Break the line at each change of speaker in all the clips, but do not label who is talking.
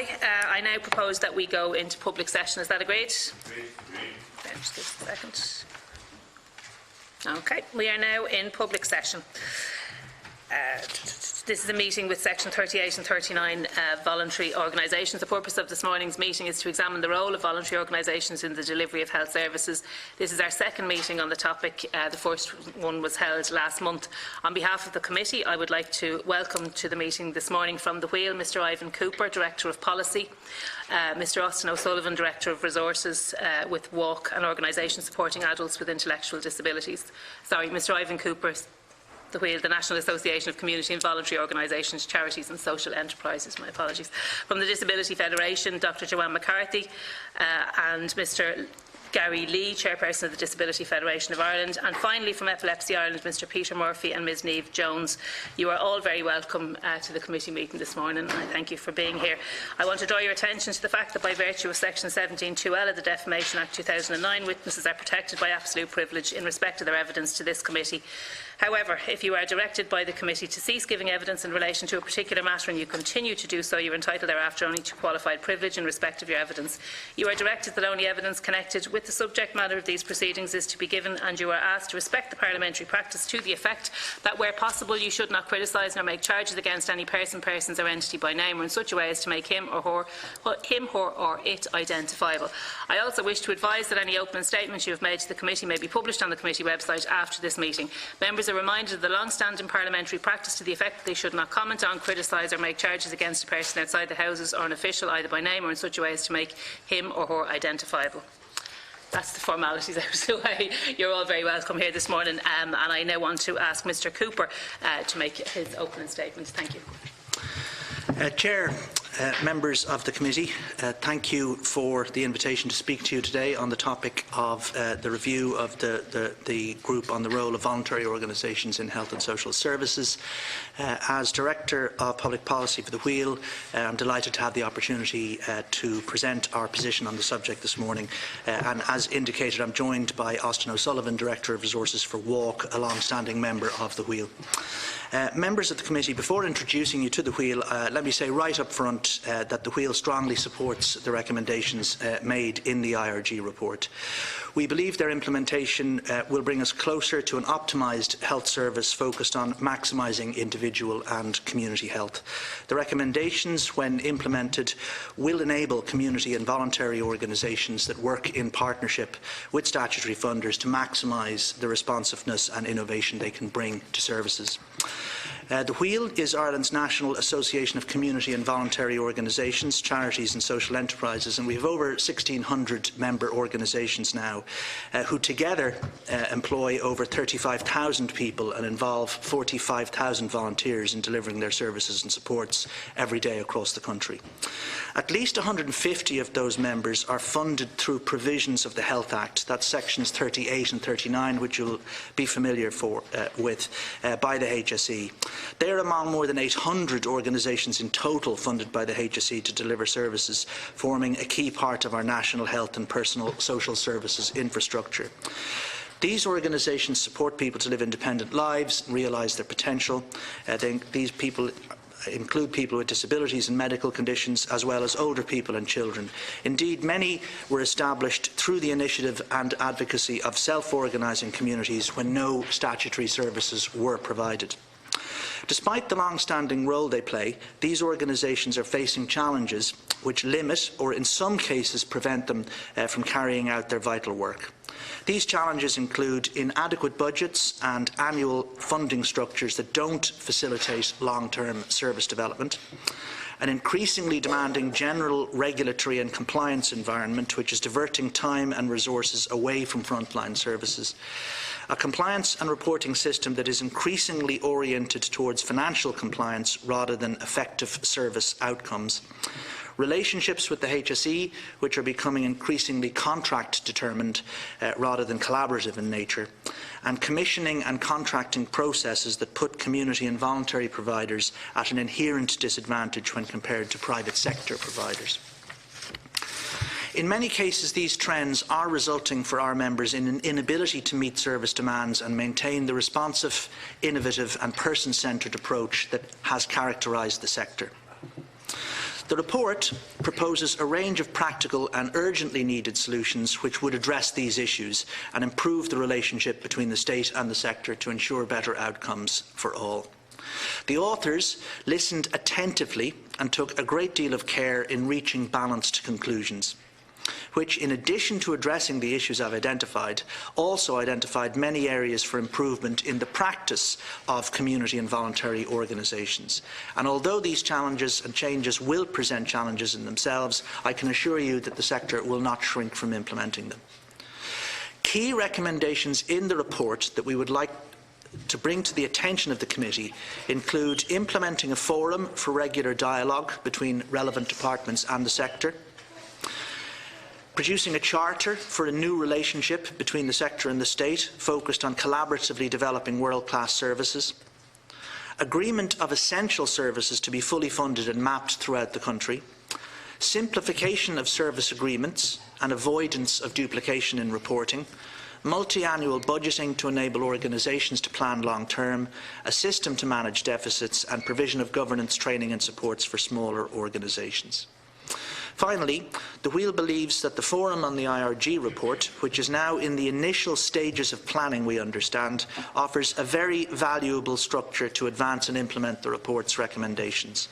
I. I now propose that we go into public session. Is that agreed?
Agreed.
Just a second. Okay, we are now in public session. This is a meeting with Section 38 and 39 voluntary organisations. The purpose of this morning's meeting is to examine the role of voluntary organisations in the delivery of health services. This is our second meeting on the topic. The first one was held last month. On behalf of the committee, I would like to welcome to the meeting this morning from the Wheel Mr Ivan Cooper, Director of Policy, Mr Austin O'Sullivan, Director of Resources with WALK, an organisation supporting adults with intellectual disabilities. Sorry, Mr Ivan Cooper, the Wheel, the National Association of Community and Voluntary Organisations, Charities and Social Enterprises. My apologies. From the Disability Federation, Dr Joanne McCarthy and Mr Gary Lee, Chairperson of the Disability Federation of Ireland, and finally from Epilepsy Ireland, Mr Peter Murphy and Ms Niamh Jones. You are all very welcome to the committee meeting this morning, and I thank you for being here. I want to draw your attention to the fact that by virtue of Section 17(2)(l) of the Defamation Act 2009, witnesses are protected by absolute privilege in respect of their evidence to this committee. However, if you are directed by the committee to cease giving evidence in relation to a particular matter and you continue to do so, you are entitled thereafter only to qualified privilege in respect of your evidence. You are directed that only evidence connected with the subject matter of these proceedings is to be given, and you are asked to respect the parliamentary practice to the effect that, where possible, you should not criticise nor make charges against any person, persons or entity by name or in such a way as to make him or it identifiable. I also wish to advise that any open statements you have made to the committee may be published on the committee website after this meeting. Members are reminded of the long-standing parliamentary practice to the effect that they should not comment on, criticise or make charges against a person outside the Houses or an official either by name or in such a way as to make him or her identifiable. That's the formalities out of the way. You're all very welcome here this morning, and I now want to ask Mr Cooper to make his opening statement. Thank you.
Chair, members of the committee, thank you for the invitation to speak to you today on the topic of the review of the group on the role of voluntary organisations in health and social services. As Director of Public Policy for the Wheel, I'm delighted to have the opportunity to present our position on the subject this morning. And as indicated, I'm joined by Austin O'Sullivan, Director of Resources for WALK, a long-standing member of the Wheel. Members of the committee, before introducing you to the Wheel, let me say right up front that the Wheel strongly supports the recommendations made in the IRG report. We believe their implementation will bring us closer to an optimised health service focused on maximising individual and community health. The recommendations, when implemented, will enable community and voluntary organisations that work in partnership with statutory funders to maximise the responsiveness and innovation they can bring to services. The Wheel is Ireland's National Association of Community and Voluntary Organisations, Charities and Social Enterprises, and we have over 1,600 member organisations now who together employ over 35,000 people and involve 45,000 volunteers in delivering their services and supports every day across the country. At least 150 of those members are funded through provisions of the Health Act, that's sections 38 and 39, which you'll be familiar with, by the HSE. They are among more than 800 organisations in total funded by the HSE to deliver services, forming a key part of our national health and personal social services infrastructure. These organisations support people to live independent lives and realise their potential. These people include people with disabilities and medical conditions, as well as older people and children. Indeed, many were established through the initiative and advocacy of self-organising communities when no statutory services were provided. Despite the long-standing role they play, these organisations are facing challenges which limit, or in some cases prevent them from carrying out their vital work. These challenges include inadequate budgets and annual funding structures that don't facilitate long-term service development, an increasingly demanding general regulatory and compliance environment which is diverting time and resources away from frontline services, a compliance and reporting system that is increasingly oriented towards financial compliance rather than effective service outcomes, relationships with the HSE which are becoming increasingly contract determined rather than collaborative in nature, and commissioning and contracting processes that put community and voluntary providers at an inherent disadvantage when compared to private sector providers. In many cases, these trends are resulting for our members in an inability to meet service demands and maintain the responsive, innovative and person-centred approach that has characterised the sector. The report proposes a range of practical and urgently needed solutions which would address these issues and improve the relationship between the state and the sector to ensure better outcomes for all. The authors listened attentively and took a great deal of care in reaching balanced conclusions, which, in addition to addressing the issues I've identified, also identified many areas for improvement in the practice of community and voluntary organisations. And although these challenges and changes will present challenges in themselves, I can assure you that the sector will not shrink from implementing them. Key recommendations in the report that we would like to bring to the attention of the committee include implementing a forum for regular dialogue between relevant departments and the sector, producing a charter for a new relationship between the sector and the state focused on collaboratively developing world-class services, agreement of essential services to be fully funded and mapped throughout the country, simplification of service agreements and avoidance of duplication in reporting, multi-annual budgeting to enable organisations to plan long-term, a system to manage deficits and provision of governance training and supports for smaller organisations. Finally, the Wheel believes that the Forum on the IRG report, which is now in the initial stages of planning, we understand, offers a very valuable structure to advance and implement the report's recommendations.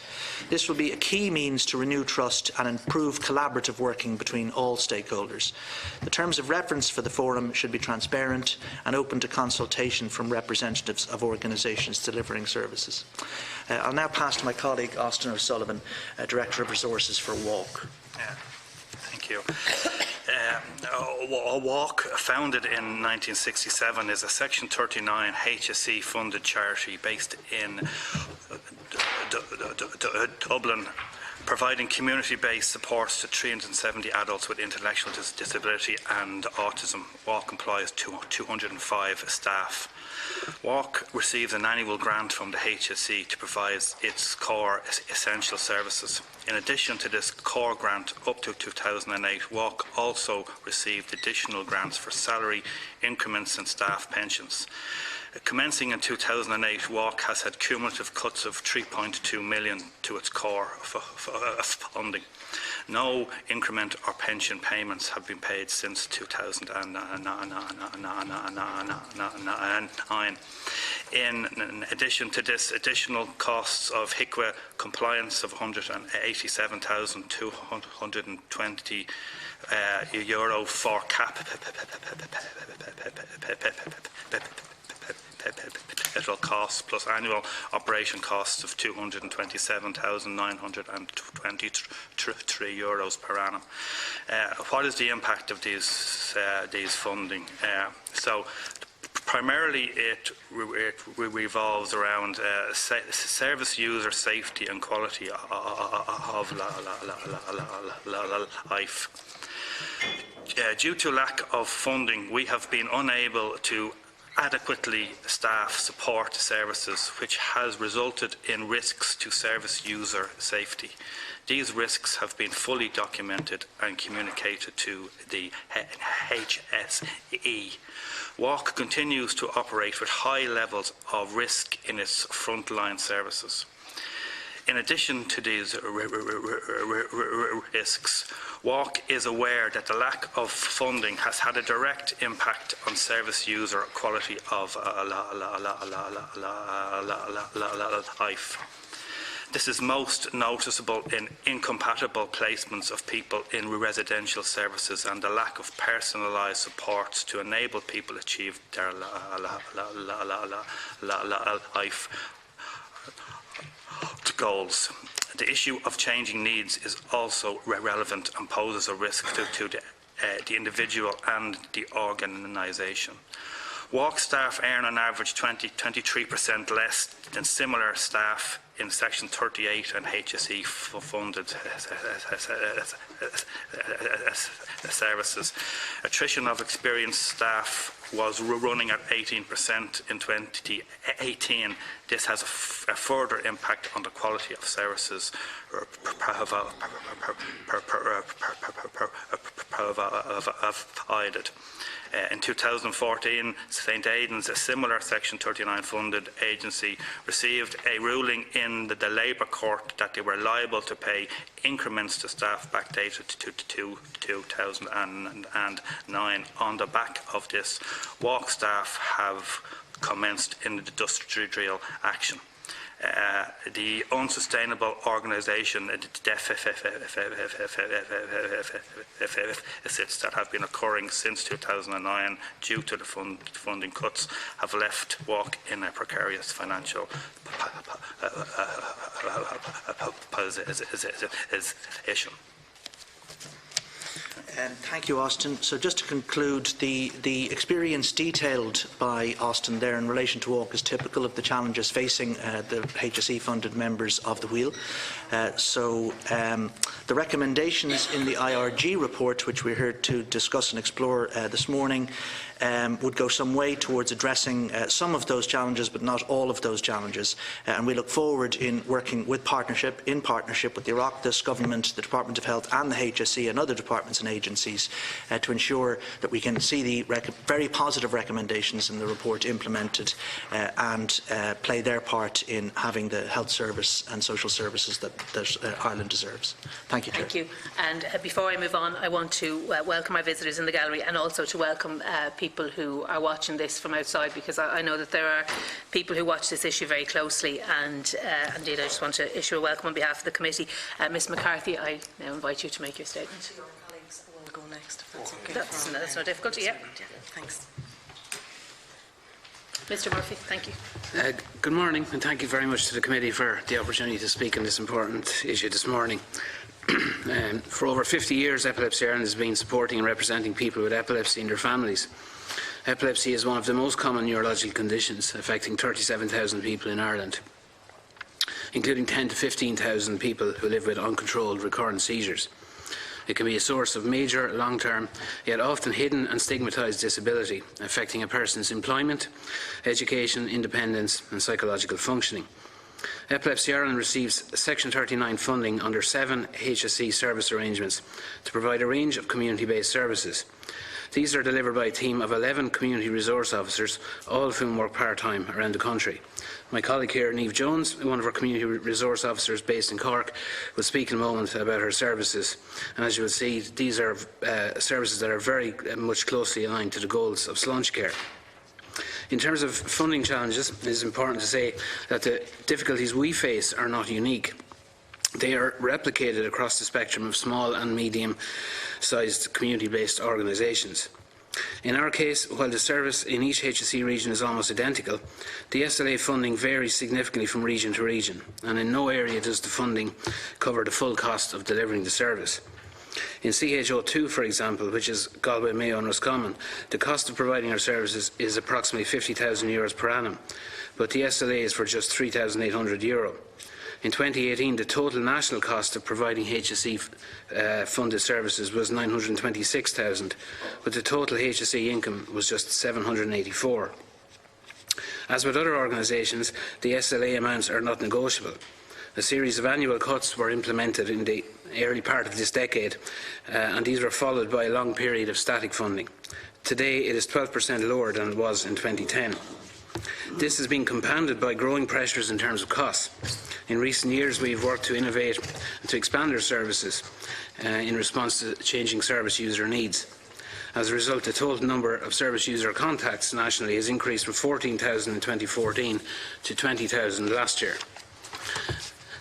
This will be a key means to renew trust and improve collaborative working between all stakeholders. The terms of reference for the Forum should be transparent and open to consultation from representatives of organisations delivering services. I'll now pass to my colleague Austin O'Sullivan, Director of Resources for WALK.
Thank you. WALK, founded in 1967, is a Section 39 HSE funded charity based in Dublin, providing community-based supports to 370 adults with intellectual disability and autism. WALK employs 205 staff. WALK receives an annual grant from the HSE to provide its core essential services. In addition to this core grant, up to 2008, WALK also received additional grants for salary increments and staff pensions. Commencing in 2008, WALK has had cumulative cuts of 3.2 million to its core funding. No increment or pension payments have been paid since 2009. In addition to this, additional costs of HICWA compliance of €187,220 for capital costs plus annual operation costs of €227,923 per annum. What is the impact of these funding? So primarily it revolves around service user safety and quality of life. Due to lack of funding, we have been unable to adequately staff support services, which has resulted in risks to service user safety. These risks have been fully documented and communicated to the HSE. WALK continues to operate with high levels of risk in its frontline services. In addition to these risks, WALK is aware that the lack of funding has had a direct impact on service user quality of life. This is most noticeable in incompatible placements of people in residential services and the lack of personalised supports to enable people to achieve their life goals. The issue of changing needs is also relevant and poses a risk to the individual and the organisation. WALK staff earn on average 23% less than similar staff in Section 38 and HSE funded services. Attrition of experienced staff was running at 18% in 2018. This has a further impact on the quality of services provided. In 2014, St Aidan's, a similar Section 39 funded agency, received a ruling in the Labour Court that they were liable to pay increments to staff backdated to 2009. On the back of this, WALK staff have commenced industrial action. The unsustainable organisation deficits that have been occurring since 2009 due to the funding cuts have left WALK in a precarious financial position.
Thank you, Austin. So just to conclude, the experience detailed by Austin there in relation to WALK is typical of the challenges facing the HSE-funded members of the wheel. The recommendations in the IRG report, which we're here to discuss and explore this morning, would go some way towards addressing some of those challenges, but not all of those challenges. And we look forward in working in partnership with the Oireachtas government, the Department of Health and the HSE and other departments and agencies to ensure that we can see the very positive recommendations in the report implemented and play their part in having the health service and social services that Ireland deserves. Thank you, Chair.
Thank you. And before I move on, I want to welcome our visitors in the gallery and also to welcome people who are watching this from outside, because I know that there are people who watch this issue very closely, and indeed I just want to issue a welcome on behalf of the committee. Ms McCarthy, I now invite you to make your statement.
Your colleagues will go next, if that's okay.
That's no difficulty, yeah.
Thanks.
Mr Murphy, thank you.
Good morning, and thank you very much to the committee for the opportunity to speak on this important issue this morning. For over 50 years, Epilepsy Ireland has been supporting and representing people with epilepsy and their families. Epilepsy is one of the most common neurological conditions, affecting 37,000 people in Ireland, including 10 to 15,000 people who live with uncontrolled recurrent seizures. It can be a source of major, long-term, yet often hidden and stigmatised disability, affecting a person's employment, education, independence and psychological functioning. Epilepsy Ireland receives Section 39 funding under 7 HSE service arrangements to provide a range of community-based services. These are delivered by a team of 11 community resource officers, all of whom work part-time around the country. My colleague here, Niamh Jones, one of our community resource officers based in Cork, will speak in a moment about her services. And as you will see, these are services that are very much closely aligned to the goals of Slánch Care. In terms of funding challenges, it is important to say that the difficulties we face are not unique. They are replicated across the spectrum of small and medium-sized community-based organisations. In our case, while the service in each HSE region is almost identical, the SLA funding varies significantly from region to region, and in no area does the funding cover the full cost of delivering the service. In CHO2, for example, which is Galway, Mayo and Roscommon, the cost of providing our services is approximately €50,000 per annum, but the SLA is for just €3,800. In 2018, the total national cost of providing HSE funded services was €926,000, but the total HSE income was just €784. As with other organisations, the SLA amounts are not negotiable. A series of annual cuts were implemented in the early part of this decade, and these were followed by a long period of static funding. Today, it is 12% lower than it was in 2010. This has been compounded by growing pressures in terms of costs. In recent years, we have worked to innovate and to expand our services in response to changing service user needs. As a result, the total number of service user contacts nationally has increased from 14,000 in 2014 to 20,000 last year.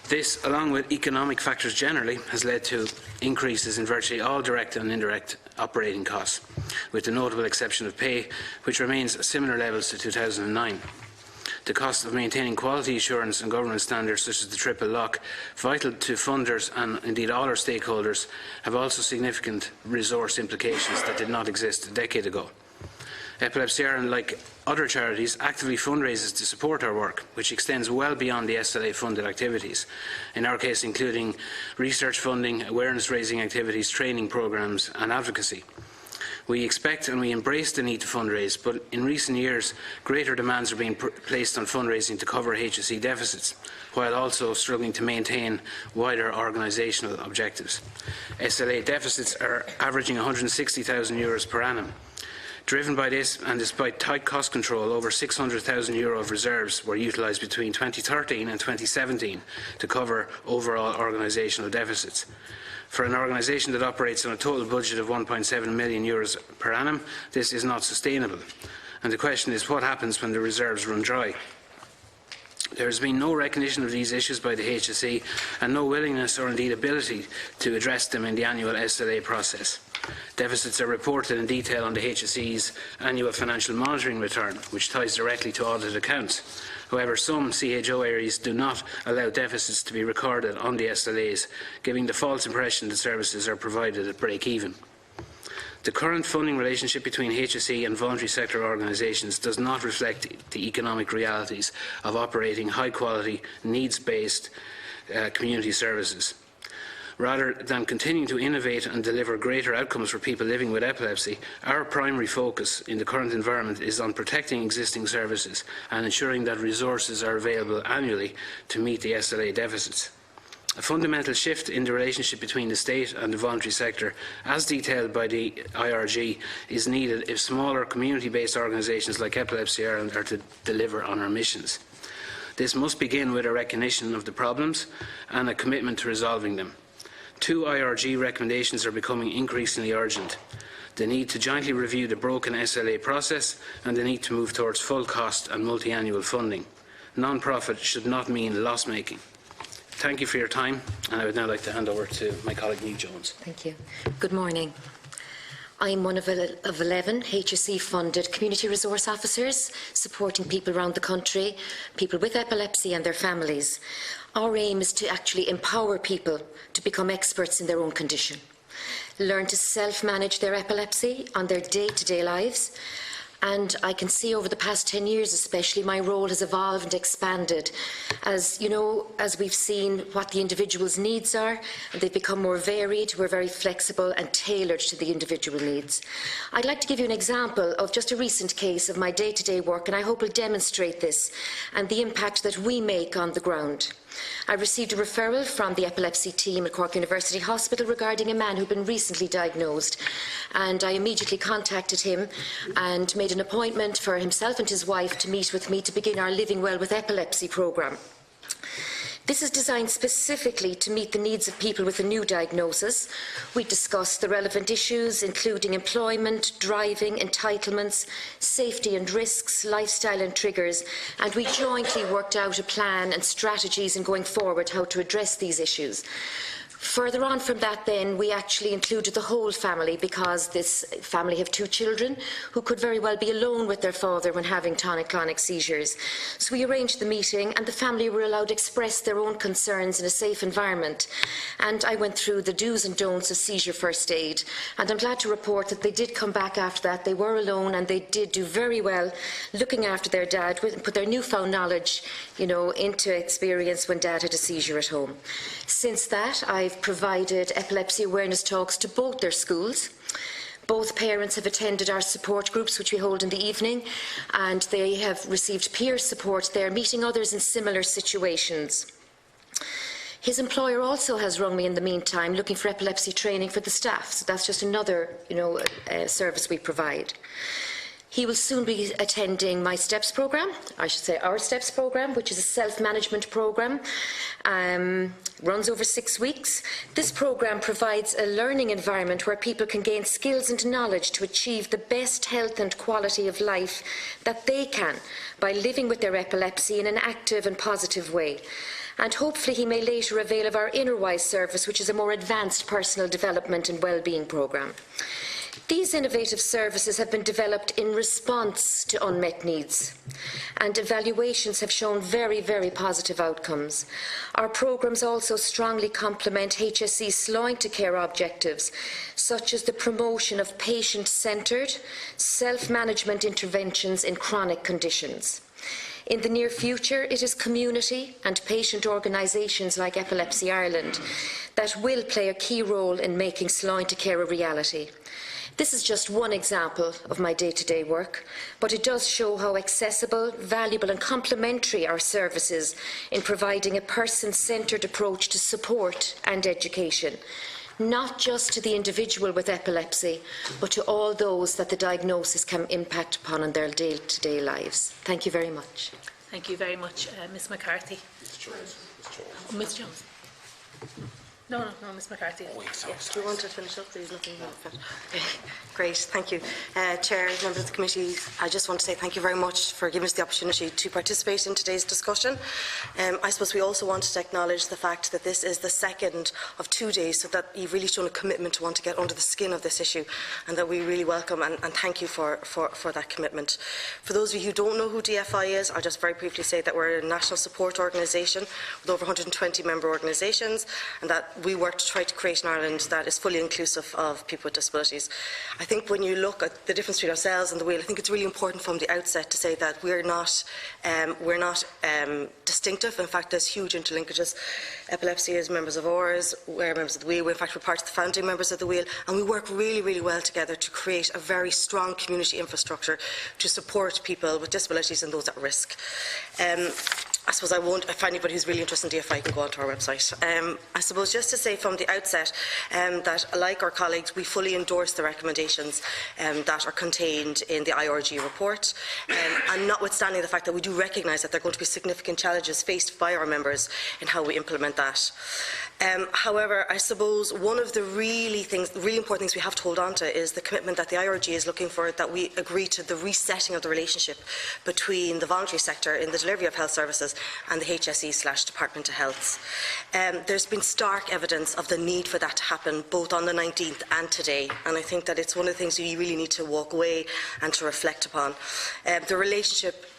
This, along with economic factors generally, has led to increases in virtually all direct and indirect operating costs, with the notable exception of pay, which remains at similar levels to 2009. The cost of maintaining quality assurance and governance standards such as the triple lock, vital to funders and indeed all our stakeholders, have also significant resource implications that did not exist a decade ago. Epilepsy Ireland, like other charities, actively fundraises to support our work, which extends well beyond the SLA-funded activities, in our case including research funding, awareness-raising activities, training programmes and advocacy. We expect and we embrace the need to fundraise, but in recent years, greater demands are being placed on fundraising to cover HSE deficits, while also struggling to maintain wider organisational objectives. SLA deficits are averaging €160,000 per annum. Driven by this, and despite tight cost control, over €600,000 of reserves were utilised between 2013 and 2017 to cover overall organisational deficits. For an organisation that operates on a total budget of €1.7 million per annum, this is not sustainable. And the question is, what happens when the reserves run dry? There has been no recognition of these issues by the HSE and no willingness or indeed ability to address them in the annual SLA process. Deficits are reported in detail on the HSE's annual financial monitoring return, which ties directly to audit accounts. However, some CHO areas do not allow deficits to be recorded on the SLAs, giving the false impression that services are provided at break-even. The current funding relationship between HSE and voluntary sector organisations does not reflect the economic realities of operating high-quality, needs-based community services. Rather than continuing to innovate and deliver greater outcomes for people living with epilepsy, our primary focus in the current environment is on protecting existing services and ensuring that resources are available annually to meet the SLA deficits. A fundamental shift in the relationship between the state and the voluntary sector, as detailed by the IRG, is needed if smaller community-based organisations like Epilepsy Ireland are to deliver on our missions. This must begin with a recognition of the problems and a commitment to resolving them. 2 IRG recommendations are becoming increasingly urgent: the need to jointly review the broken SLA process and the need to move towards full cost and multi-annual funding. Non-profit should not mean loss-making. Thank you for your time, and I would now like to hand over to my colleague Niamh Jones.
Thank you. Good morning. I am one of 11 HSE-funded community resource officers supporting people around the country, people with epilepsy and their families. Our aim is to actually empower people to become experts in their own condition, learn to self-manage their epilepsy on their day-to-day lives. And I can see over the past 10 years especially, my role has evolved and expanded as, as we've seen what the individual's needs are, and they've become more varied. We're very flexible and tailored to the individual needs. I'd like to give you an example of just a recent case of my day-to-day work, and I hope will demonstrate this and the impact that we make on the ground. I received a referral from the epilepsy team at Cork University Hospital regarding a man who had been recently diagnosed, and I immediately contacted him and made an appointment for himself and his wife to meet with me to begin our Living Well with Epilepsy programme. This is designed specifically to meet the needs of people with a new diagnosis. We discussed the relevant issues, including employment, driving, entitlements, safety and risks, lifestyle and triggers, and we jointly worked out a plan and strategies in going forward how to address these issues. Further on from that then, we actually included the whole family, because this family have 2 children who could very well be alone with their father when having tonic-clonic seizures. So we arranged the meeting and the family were allowed to express their own concerns in a safe environment. And I went through the do's and don'ts of seizure first aid. And I'm glad to report that they did come back after that. They were alone and they did do very well looking after their dad, put their newfound knowledge, into experience when dad had a seizure at home. Since that, I've provided epilepsy awareness talks to both their schools. Both parents have attended our support groups, which we hold in the evening, and they have received peer support there, meeting others in similar situations. His employer also has rung me in the meantime, looking for epilepsy training for the staff, so that's just another, service we provide. He will soon be attending my STEPS programme, I should say our STEPS programme, which is a self-management programme, runs over 6 weeks. This programme provides a learning environment where people can gain skills and knowledge to achieve the best health and quality of life that they can by living with their epilepsy in an active and positive way. And hopefully he may later avail of our Innerwise service, which is a more advanced personal development and well-being programme. These innovative services have been developed in response to unmet needs, and evaluations have shown very, very positive outcomes. Our programmes also strongly complement HSE's slowing to care objectives, such as the promotion of patient-centred, self-management interventions in chronic conditions. In the near future, it is community and patient organisations like Epilepsy Ireland that will play a key role in making slowing to care a reality. This is just one example of my day-to-day work, but it does show how accessible, valuable and complementary our service is in providing a person-centred approach to support and education, not just to the individual with epilepsy, but to all those that the diagnosis can impact upon in their day-to-day lives. Thank you very much.
Thank you very much, Ms McCarthy. Ms Jones. No, Ms McCarthy.
Yes, do you want to finish up? There's nothing more. Okay, great, thank you. Chair, members of the committee, I just want to say thank you very much for giving us the opportunity to participate in today's discussion. I suppose we also wanted to acknowledge the fact that this is the second of 2 days, so that you've really shown a commitment to want to get under the skin of this issue, and that we really welcome and thank you for that commitment. For those of you who don't know who DFI is, I'll just very briefly say that we're a national support organisation with over 120 member organisations, and that we work to try to create an Ireland that is fully inclusive of people with disabilities. I think when you look at the difference between ourselves and the Wheel, I think it's really important from the outset to say that we're not distinctive. In fact, there's huge interlinkages. Epilepsy is members of ours, we're members of the Wheel. In fact, we're part of the founding members of the Wheel, and we work really, really well together to create a very strong community infrastructure to support people with disabilities and those at risk. I suppose I won't, if anybody who's really interested in DFI can go onto our website. I suppose just to say from the outset that, like our colleagues, we fully endorse the recommendations that are contained in the IRG report, and notwithstanding the fact that we do recognise that there are going to be significant challenges faced by our members in how we implement that. However, I suppose one of the really important things we have to hold on to is the commitment that the IRG is looking for, that we agree to the resetting of the relationship between the voluntary sector in the delivery of health services and the HSE/Department of Health. There's been stark evidence of the need for that to happen both on the 19th and today, and I think that it's one of the things you really need to walk away and to reflect upon.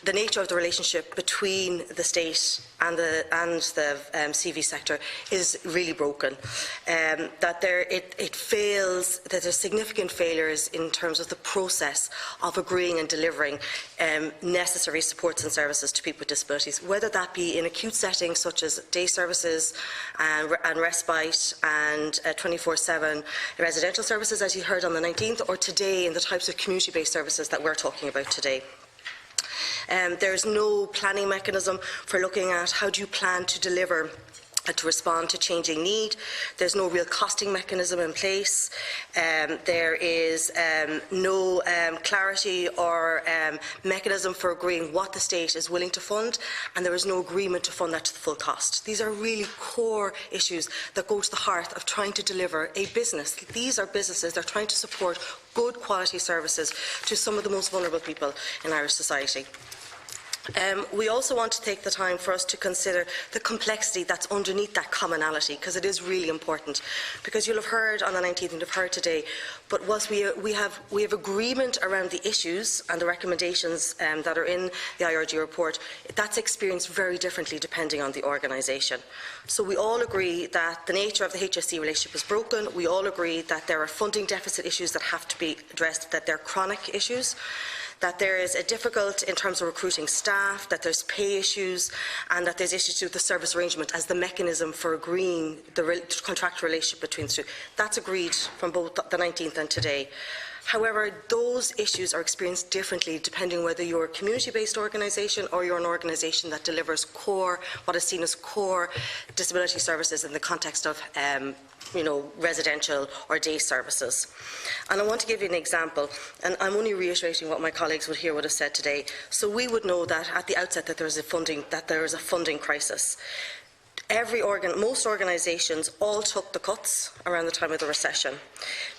The nature of the relationship between the state and the CV sector is really broken. That there's significant failures in terms of the process of agreeing and delivering necessary supports and services to people with disabilities, whether that be in acute settings such as day services and respite and 24/7 residential services, as you heard on the 19th, or today in the types of community-based services that we're talking about today. There's no planning mechanism for looking at how do you plan to deliver to respond to changing need. There's no real costing mechanism in place. There is no clarity or mechanism for agreeing what the state is willing to fund, and there is no agreement to fund that to the full cost. These are really core issues that go to the heart of trying to deliver a business. These are businesses that are trying to support good quality services to some of the most vulnerable people in Irish society. We also want to take the time for us to consider the complexity that's underneath that commonality, because it is really important. Because you'll have heard on the 19th and you've heard today, but whilst we have agreement around the issues and the recommendations that are in the IRG report, that's experienced very differently depending on the organisation. So we all agree that the nature of the HSE relationship is broken. We all agree that there are funding deficit issues that have to be addressed, that they're chronic issues, that there is a difficult in terms of recruiting staff, that there's pay issues, and that there's issues with the service arrangement as the mechanism for agreeing the contractual relationship between the two. That's agreed from both the 19th and today. However, those issues are experienced differently depending whether you're a community-based organisation or you're an organisation that delivers what is seen as core disability services in the context of residential or day services. And I want to give you an example, and I'm only reiterating what my colleagues would have said today. So we would know that at the outset that there is a funding crisis. Most organisations all took the cuts around the time of the recession.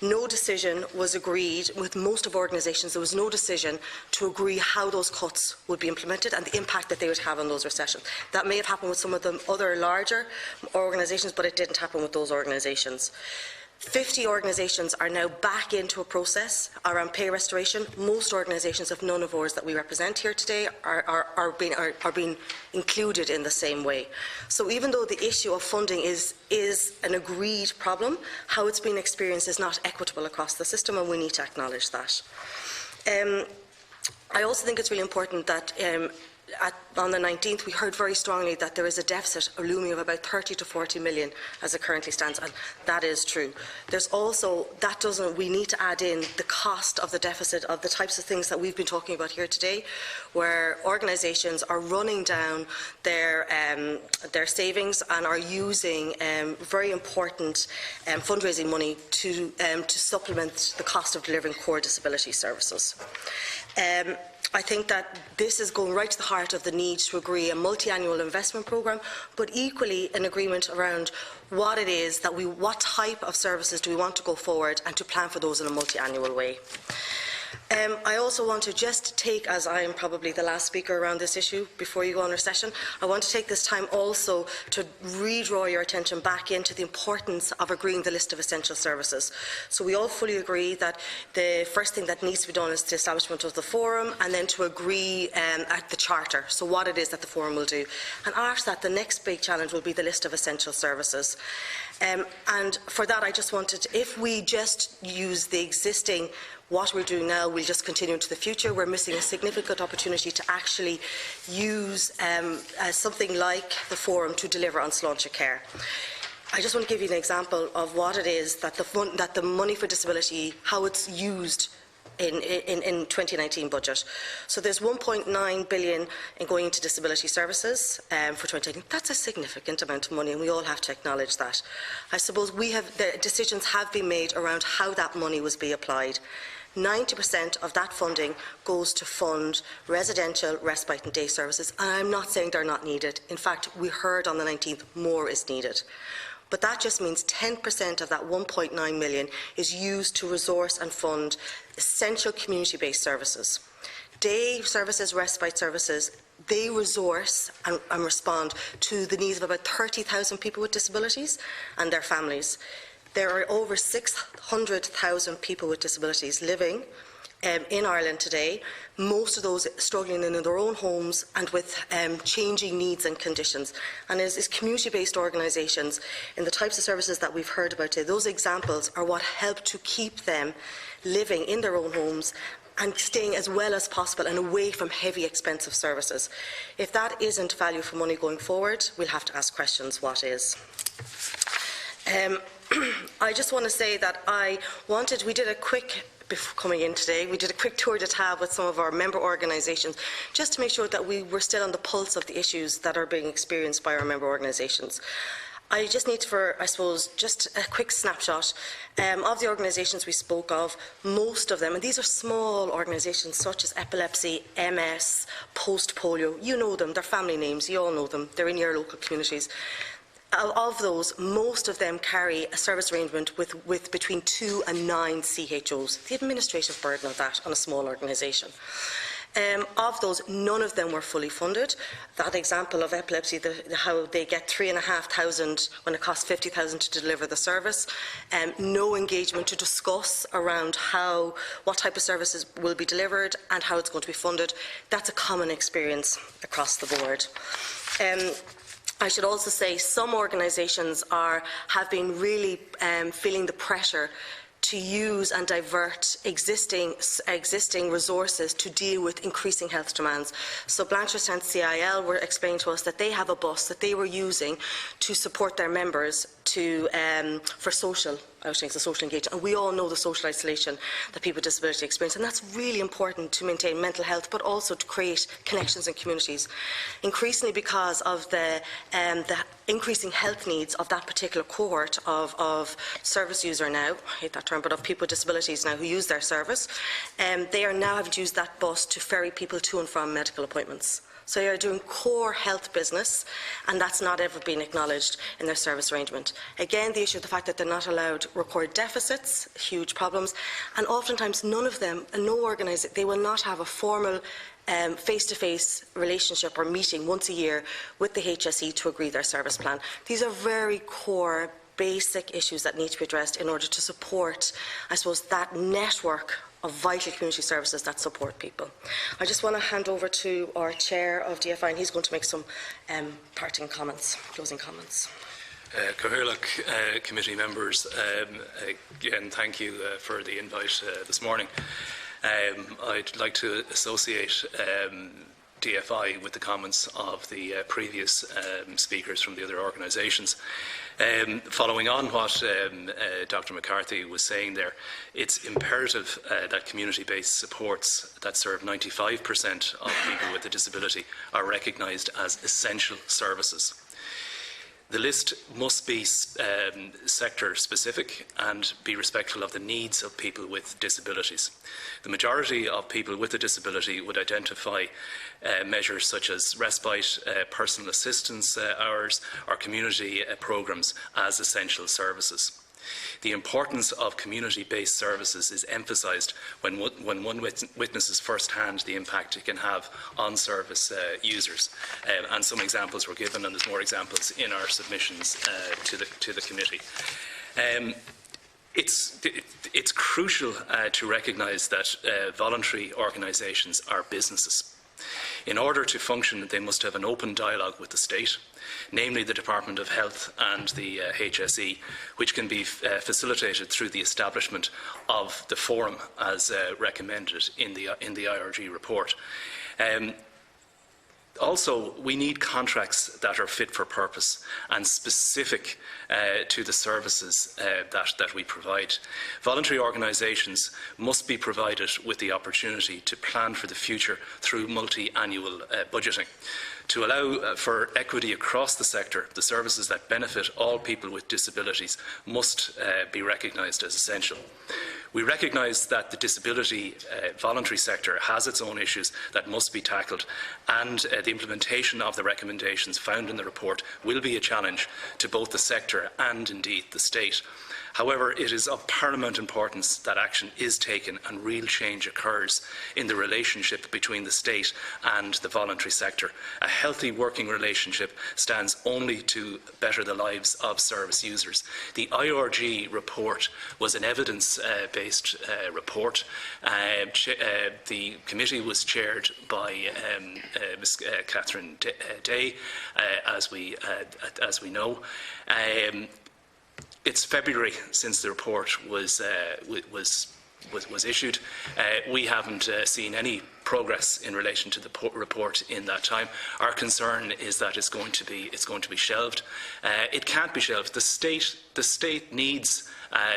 No decision was agreed with most of organisations. There was no decision to agree how those cuts would be implemented and the impact that they would have on those recessions. That may have happened with some of the other larger organisations, but it didn't happen with those organisations. 50 organisations are now back into a process around pay restoration. Most organisations, if none of ours that we represent here today, are being included in the same way. So even though the issue of funding is an agreed problem, how it's being experienced is not equitable across the system, and we need to acknowledge that. I also think it's really important that on the 19th, we heard very strongly that there is a deficit looming of about 30 to 40 million as it currently stands, and that is true. There's also, we need to add in the cost of the deficit of the types of things that we've been talking about here today, where organisations are running down their savings and are using very important fundraising money to supplement the cost of delivering core disability services. I think that this is going right to the heart of the need to agree a multi-annual investment programme, but equally an agreement around what it is that what type of services do we want to go forward, and to plan for those in a multi-annual way. I also want to just take, as I am probably the last speaker around this issue before you go on our session, I want to take this time also to redraw your attention back into the importance of agreeing the list of essential services. So we all fully agree that the first thing that needs to be done is the establishment of the forum, and then to agree at the charter, so what it is that the forum will do. And after that, the next big challenge will be the list of essential services. And for that, I just wanted, if we just use the existing, what we're doing now, we'll just continue into the future. We're missing a significant opportunity to actually use something like the forum to deliver on sláinte care. I just want to give you an example of what it is that the money for disability, how it's used in 2019 budget. So there's 1.9 billion in going into disability services for 2019. That's a significant amount of money, and we all have to acknowledge that. I suppose the decisions have been made around how that money was being applied. 90% of that funding goes to fund residential, respite and day services, and I'm not saying they're not needed. In fact, we heard on the 19th more is needed. But that just means 10% of that 1.9 million is used to resource and fund essential community-based services. Day services, respite services, they resource and respond to the needs of about 30,000 people with disabilities and their families. There are over 600,000 people with disabilities living in Ireland today, most of those struggling in their own homes and with changing needs and conditions. And as community-based organisations, in the types of services that we've heard about today, those examples are what help to keep them living in their own homes and staying as well as possible and away from heavy, expensive services. If that isn't value for money going forward, we'll have to ask questions, what is? I just want to say that we did a quick, before coming in today, we did a quick tour de table with some of our member organisations, just to make sure that we were still on the pulse of the issues that are being experienced by our member organisations. I just need I suppose, just a quick snapshot of the organisations we spoke of. Most of them, and these are small organisations such as epilepsy, MS, post-polio, you know them, they're family names, you all know them, they're in your local communities. Of those, most of them carry a service arrangement with between 2 and 9 CHOs. The administrative burden of that on a small organisation. Of those, none of them were fully funded. That example of epilepsy, how they get 3,500 when it costs 50,000 to deliver the service, no engagement to discuss around what type of services will be delivered and how it's going to be funded. That's a common experience across the board. I should also say some organisations have been really feeling the pressure to use and divert existing resources to deal with increasing health demands. So Blanchardstown CIL were explaining to us that they have a bus that they were using to support their members for social outings and social engagement. And we all know the social isolation that people with disability experience, and that's really important to maintain mental health, but also to create connections in communities. Increasingly, because of the increasing health needs of that particular cohort of service user now, I hate that term, but of people with disabilities now who use their service, they are now having to use that bus to ferry people to and from medical appointments. So they are doing core health business, and that's not ever been acknowledged in their service arrangement. Again, the issue of the fact that they're not allowed to record deficits, huge problems, and oftentimes none of them, and no organisation, they will not have a formal face-to-face relationship or meeting once a year with the HSE to agree their service plan. These are very core, basic issues that need to be addressed in order to support, I suppose, that network of vital community services that support people. I just want to hand over to our chair of DFI, and he's going to make some parting comments, closing comments.
Cathaoirleach, committee members, again, thank you for the invite this morning. I'd like to associate DFI with the comments of the previous speakers from the other organisations. Following on what Dr McCarthy was saying there, it's imperative that community-based supports that serve 95% of people with a disability are recognised as essential services. The list must be sector-specific and be respectful of the needs of people with disabilities. The majority of people with a disability would identify measures such as respite, personal assistance hours or community programmes as essential services. The importance of community-based services is emphasised when one witnesses firsthand the impact it can have on service users. And some examples were given, and there's more examples in our submissions to the committee. It's crucial to recognise that voluntary organisations are businesses. In order to function, they must have an open dialogue with the state, namely the Department of Health and the HSE, which can be facilitated through the establishment of the forum as recommended in the IRG report. Also, we need contracts that are fit for purpose and specific to the services that we provide. Voluntary organisations must be provided with the opportunity to plan for the future through multi-annual budgeting. To allow for equity across the sector, the services that benefit all people with disabilities must be recognised as essential. We recognise that the disability voluntary sector has its own issues that must be tackled, and the implementation of the recommendations found in the report will be a challenge to both the sector and indeed the state. However, it is of paramount importance that action is taken and real change occurs in the relationship between the state and the voluntary sector. A healthy working relationship stands only to better the lives of service users. The IRG report was an evidence-based report. The committee was chaired by Ms. Catherine Day, as we know. It's February since the report was issued. We haven't seen any progress in relation to the report in that time. Our concern is that it's going to be shelved. It can't be shelved. The state needs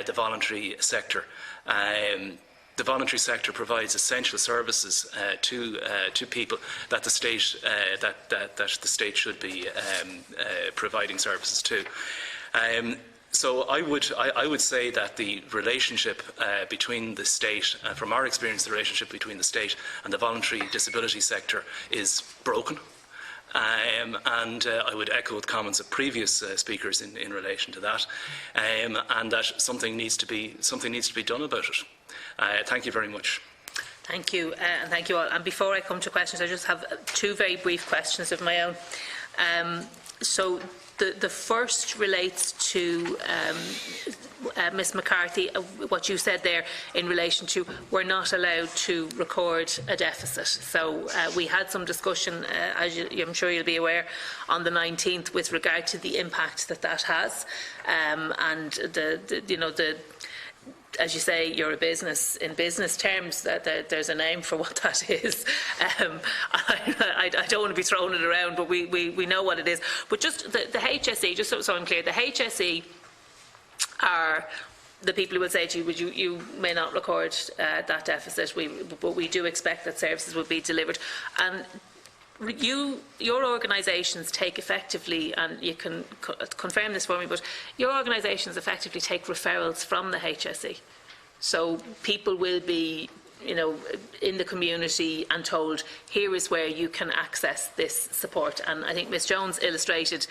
the voluntary sector. The voluntary sector provides essential services to people that the state should be providing services to. So I would say that the relationship between the state, from our experience, the relationship between the state and the voluntary disability sector is broken. And I would echo the comments of previous speakers in relation to that, and that something needs to be done about it. Thank you very much.
Thank you, and thank you all. And before I come to questions, I just have two very brief questions of my own. So the first relates to Ms McCarthy, what you said there in relation to we're not allowed to record a deficit. So we had some discussion, as I'm sure you'll be aware, on the 19th with regard to the impact that has, and as you say, you're a business. In business terms, that there's a name for what that is. I don't want to be throwing it around, but we know what it is. But just the HSE, just so I'm clear, the HSE are the people who will say to you, you may not record that deficit, but we do expect that services will be delivered. And your organisations take effectively, and you can confirm this for me, but your organisations effectively take referrals from the HSE. So people will be, in the community and told, here is where you can access this support. And I think Ms Jones illustrated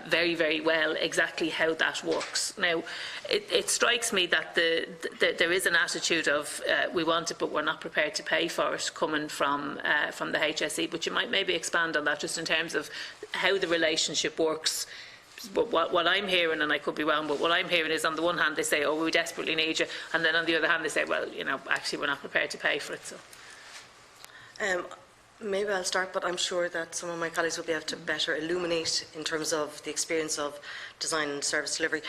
very, very well exactly how that works. Now, it strikes me that there is an attitude of we want it, but we're not prepared to pay for it, coming from the HSE. But you might maybe expand on that, just in terms of how the relationship works. But what I'm hearing, and I could be wrong, but what I'm hearing is, on the one hand they say, oh, we desperately need you, and then on the other hand they say, well, actually we're not prepared to pay for it. So
Maybe I'll start, but I'm sure that some of my colleagues will be able to better illuminate in terms of the experience of design and service delivery.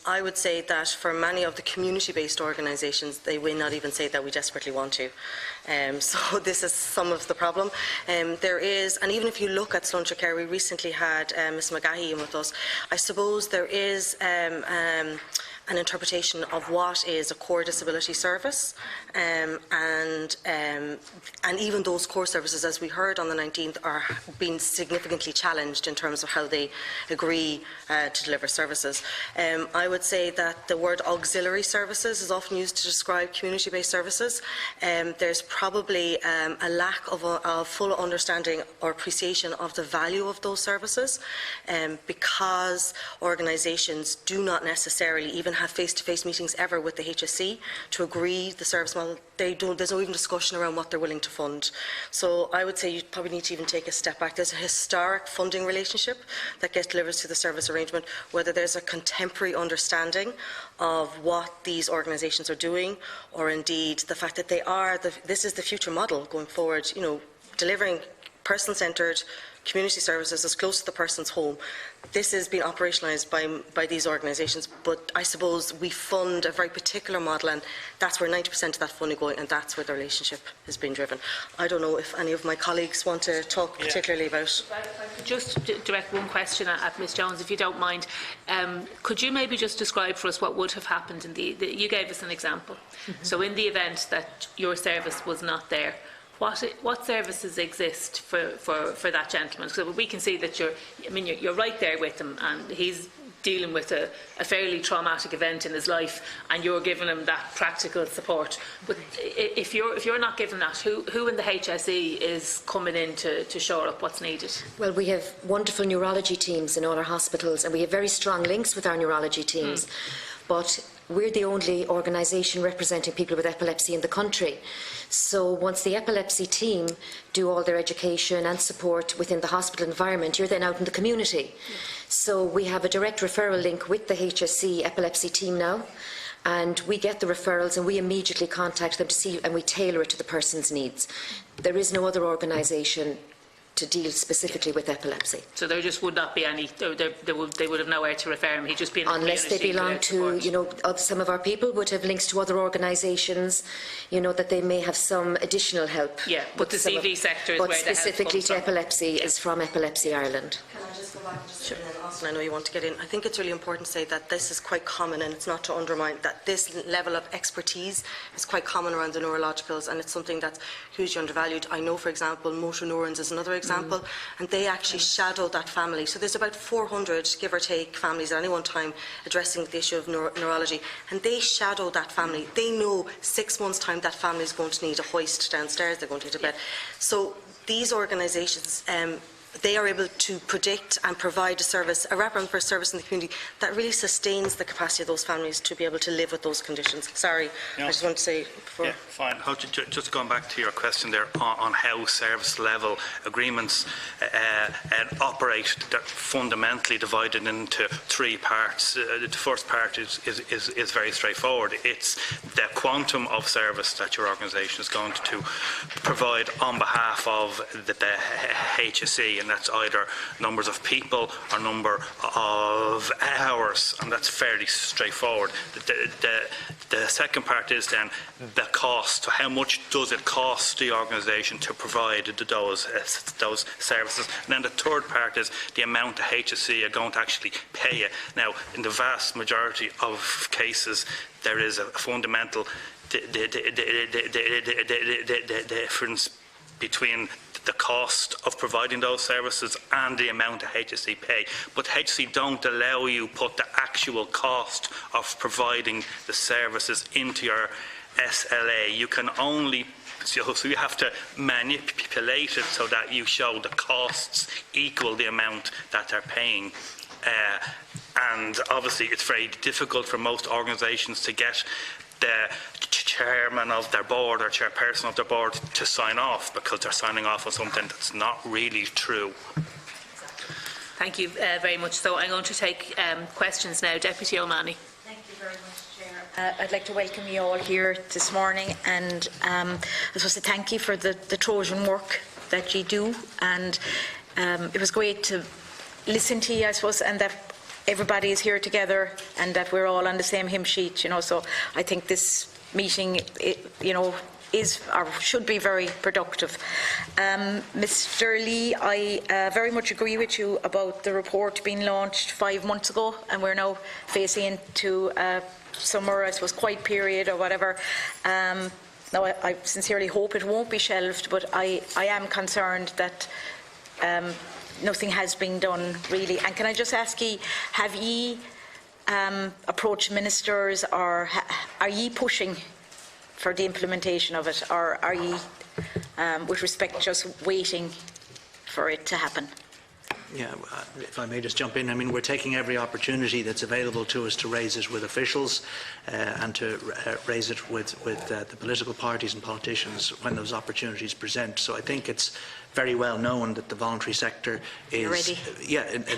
I would say that for many of the community-based organisations, they will not even say that we desperately want to. So this is some of the problem. There is, and even if you look at Sluncher Care, we recently had Ms McGahey in with us. I suppose there is an interpretation of what is a core disability service, and even those core services, as we heard on the 19th, are being significantly challenged in terms of how they agree to deliver services. I would say that the word auxiliary services is often used to describe community-based services. There's probably a lack of a full understanding or appreciation of the value of those services, because organisations do not necessarily even have face-to-face meetings ever with the HSE to agree the service model. There's no even discussion around what they're willing to fund. So I would say you probably need to even take a step back. There's a historic funding relationship that gets delivered through the service arrangement, whether there's a contemporary understanding of what these organisations are doing, or indeed the fact that this is the future model going forward, you know, delivering person-centred community services as close to the person's home. This is being operationalised by these organisations, but I suppose we fund a very particular model, and that's where 90% of that funding going, and that's where the relationship is being driven. I don't know if any of my colleagues want to talk particularly about.
If I could just direct one question at Ms Jones, if you don't mind. Could you maybe just describe for us what would have happened in you gave us an example. So in the event that your service was not there, what services exist for that gentleman? So we can see that you're right there with him, and he's dealing with a fairly traumatic event in his life, and you're giving him that practical support. But if you're not giving that, who in the HSE is coming in to shore up what's needed? Well,
we have wonderful neurology teams in all our hospitals, and we have very strong links with our neurology teams. But we're the only organisation representing people with epilepsy in the country. So once the epilepsy team do all their education and support within the hospital environment, you're then out in the community. So we have a direct referral link with the HSE epilepsy team now, and we get the referrals and we immediately contact them to see, and we tailor it to the person's needs. There is no other organisation to deal specifically with epilepsy.
So there just would not be any, they would have nowhere to refer him. He'd just be in the
unless they belong to, you know, some of our people would have links to other organisations, you know, that they may have some additional help.
Yeah, but the CV sector is where the help comes from. But
specifically to epilepsy is from Epilepsy Ireland.
Can I just go back and just Austin, I know you want to get in. I think it's really important to say that this is quite common, and it's not to undermine that this level of expertise is quite common around the neurologicals, and it's something that's hugely undervalued. I know, for example, motor neurons is another example, and they actually shadow that family. So there's about 400, give or take, families at any one time addressing the issue of neurology, and they shadow that family. They know 6 months' time that family is going to need a hoist downstairs, they're going to need a bed. So these organisations, they are able to predict and provide a service, a wraparound for a service in the community that really sustains the capacity of those families to be able to live with those conditions. Sorry, I just want to say before.
Yeah, fine. Just going back to your question there on how service level agreements operate, they're fundamentally divided into 3 parts. The first part is very straightforward. It's the quantum of service that your organisation is going to provide on behalf of the HSE, and that's either numbers of people or number of hours, and that's fairly straightforward. The second part is then the cost. So how much does it cost the organisation to provide those services? And then the third part is the amount the HSE are going to actually pay you. Now, in the vast majority of cases, there is a fundamental difference between the cost of providing those services and the amount the HSE pay. But HSE don't allow you put the actual cost of providing the services into your SLA. You can only, so you have to manipulate it so that you show the costs equal the amount that they're paying. And obviously it's very difficult for most organisations to get the chairman of their board or chairperson of their board to sign off, because they're signing off on something that's not really true.
Thank you very much. So I'm going to take questions now. Deputy O'Mahony.
Thank you very much, Chair. I'd like to welcome you all here this morning, and I suppose to thank you for the Trojan work that you do, and it was great to listen to you, I suppose, and that everybody is here together and that we're all on the same hymn sheet, so I think this meeting, is or should be very productive. Mr. Lee, I very much agree with you about the report being launched 5 months ago, and we're now facing into summer, I suppose, quiet period or whatever. Now, I sincerely hope it won't be shelved, but I am concerned that nothing has been done, really. And can I just ask you, have you approached ministers, or are you pushing for the implementation of it, or are you, with respect, just waiting for it to happen?
Yeah, if I may just jump in, I mean, we're taking every opportunity that's available to us to raise it with officials and to raise it with the political parties and politicians when those opportunities present. So I think it's very well known that the voluntary sector is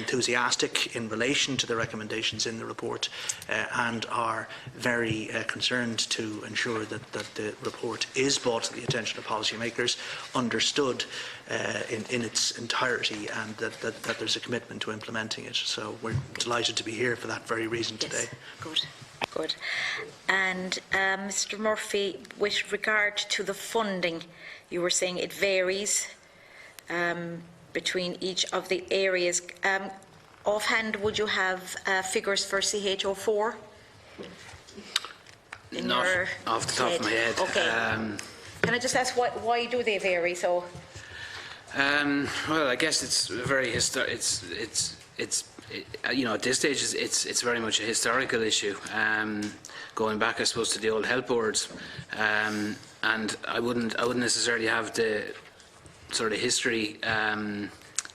enthusiastic in relation to the recommendations in the report and are very concerned to ensure that the report is brought to the attention of policymakers, understood in its entirety, and that there's a commitment to implementing it. So we're delighted to be here for that very reason today.
Yes, good. And Mr. Murphy, with regard to the funding, you were saying it varies between each of the areas. Offhand, would you have figures for CH04?
Not off the top of my head.
Okay. Can I just ask why do they vary so?
Well, I guess it's very at this stage it's very much a historical issue, going back, I suppose, to the old health boards, and I wouldn't necessarily have the sort of history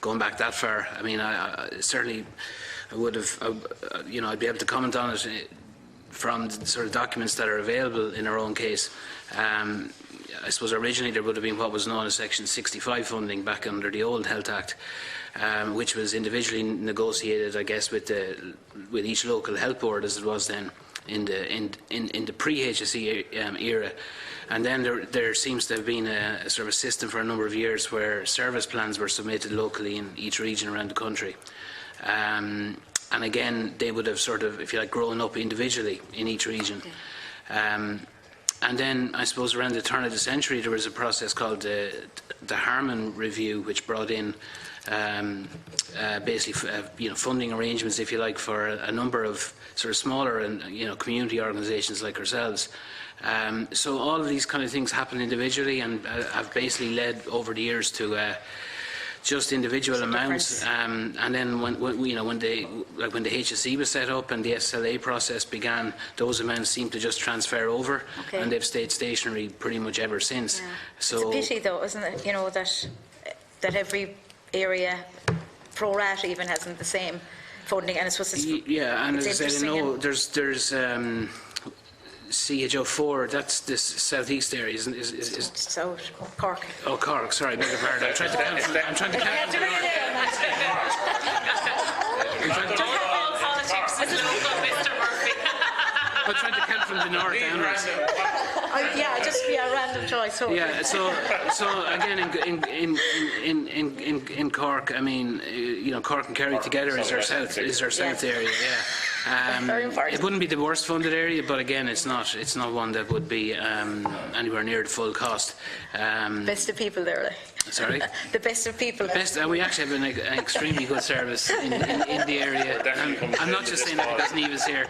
going back that far. I mean, I certainly would have, I'd be able to comment on it from the sort of documents that are available in our own case. I suppose originally there would have been what was known as Section 65 funding back under the old Health Act, which was individually negotiated, I guess, with each local health board, as it was then in the pre-HSE era. And then there seems to have been a sort of a system for a number of years where service plans were submitted locally in each region around the country. And again, they would have sort of, if you like, grown up individually in each region. And then, I suppose, around the turn of the century, there was a process called the Harman Review, which brought in basically, funding arrangements, if you like, for a number of sort of smaller and community organisations like ourselves. So all of these kind of things happen individually and have basically led over the years to just individual amounts, and then when the HSE was set up and the SLA process began, those amounts seemed to just transfer over, and they've stayed stationary pretty much ever since.
Yeah.
So
it's a pity, though, isn't it? That every area, pro rata even, hasn't the same funding, and it's supposed to.
Yeah, and as I said, there's CHO4, that's this southeast area, isn't it?
South Cork.
Oh, Cork, sorry, beg your pardon. I'm trying to count from I'm trying to count from the north downwards.
Random choice. So.
Yeah, so again, in Cork, I mean, Cork and Kerry together is our south area. Yeah. It wouldn't be the worst funded area, but again, it's not one that would be anywhere near the full cost.
Best of people there.
Sorry?
The best of people.
We actually have an extremely good service in the area. I'm not just saying that because Niamh is here.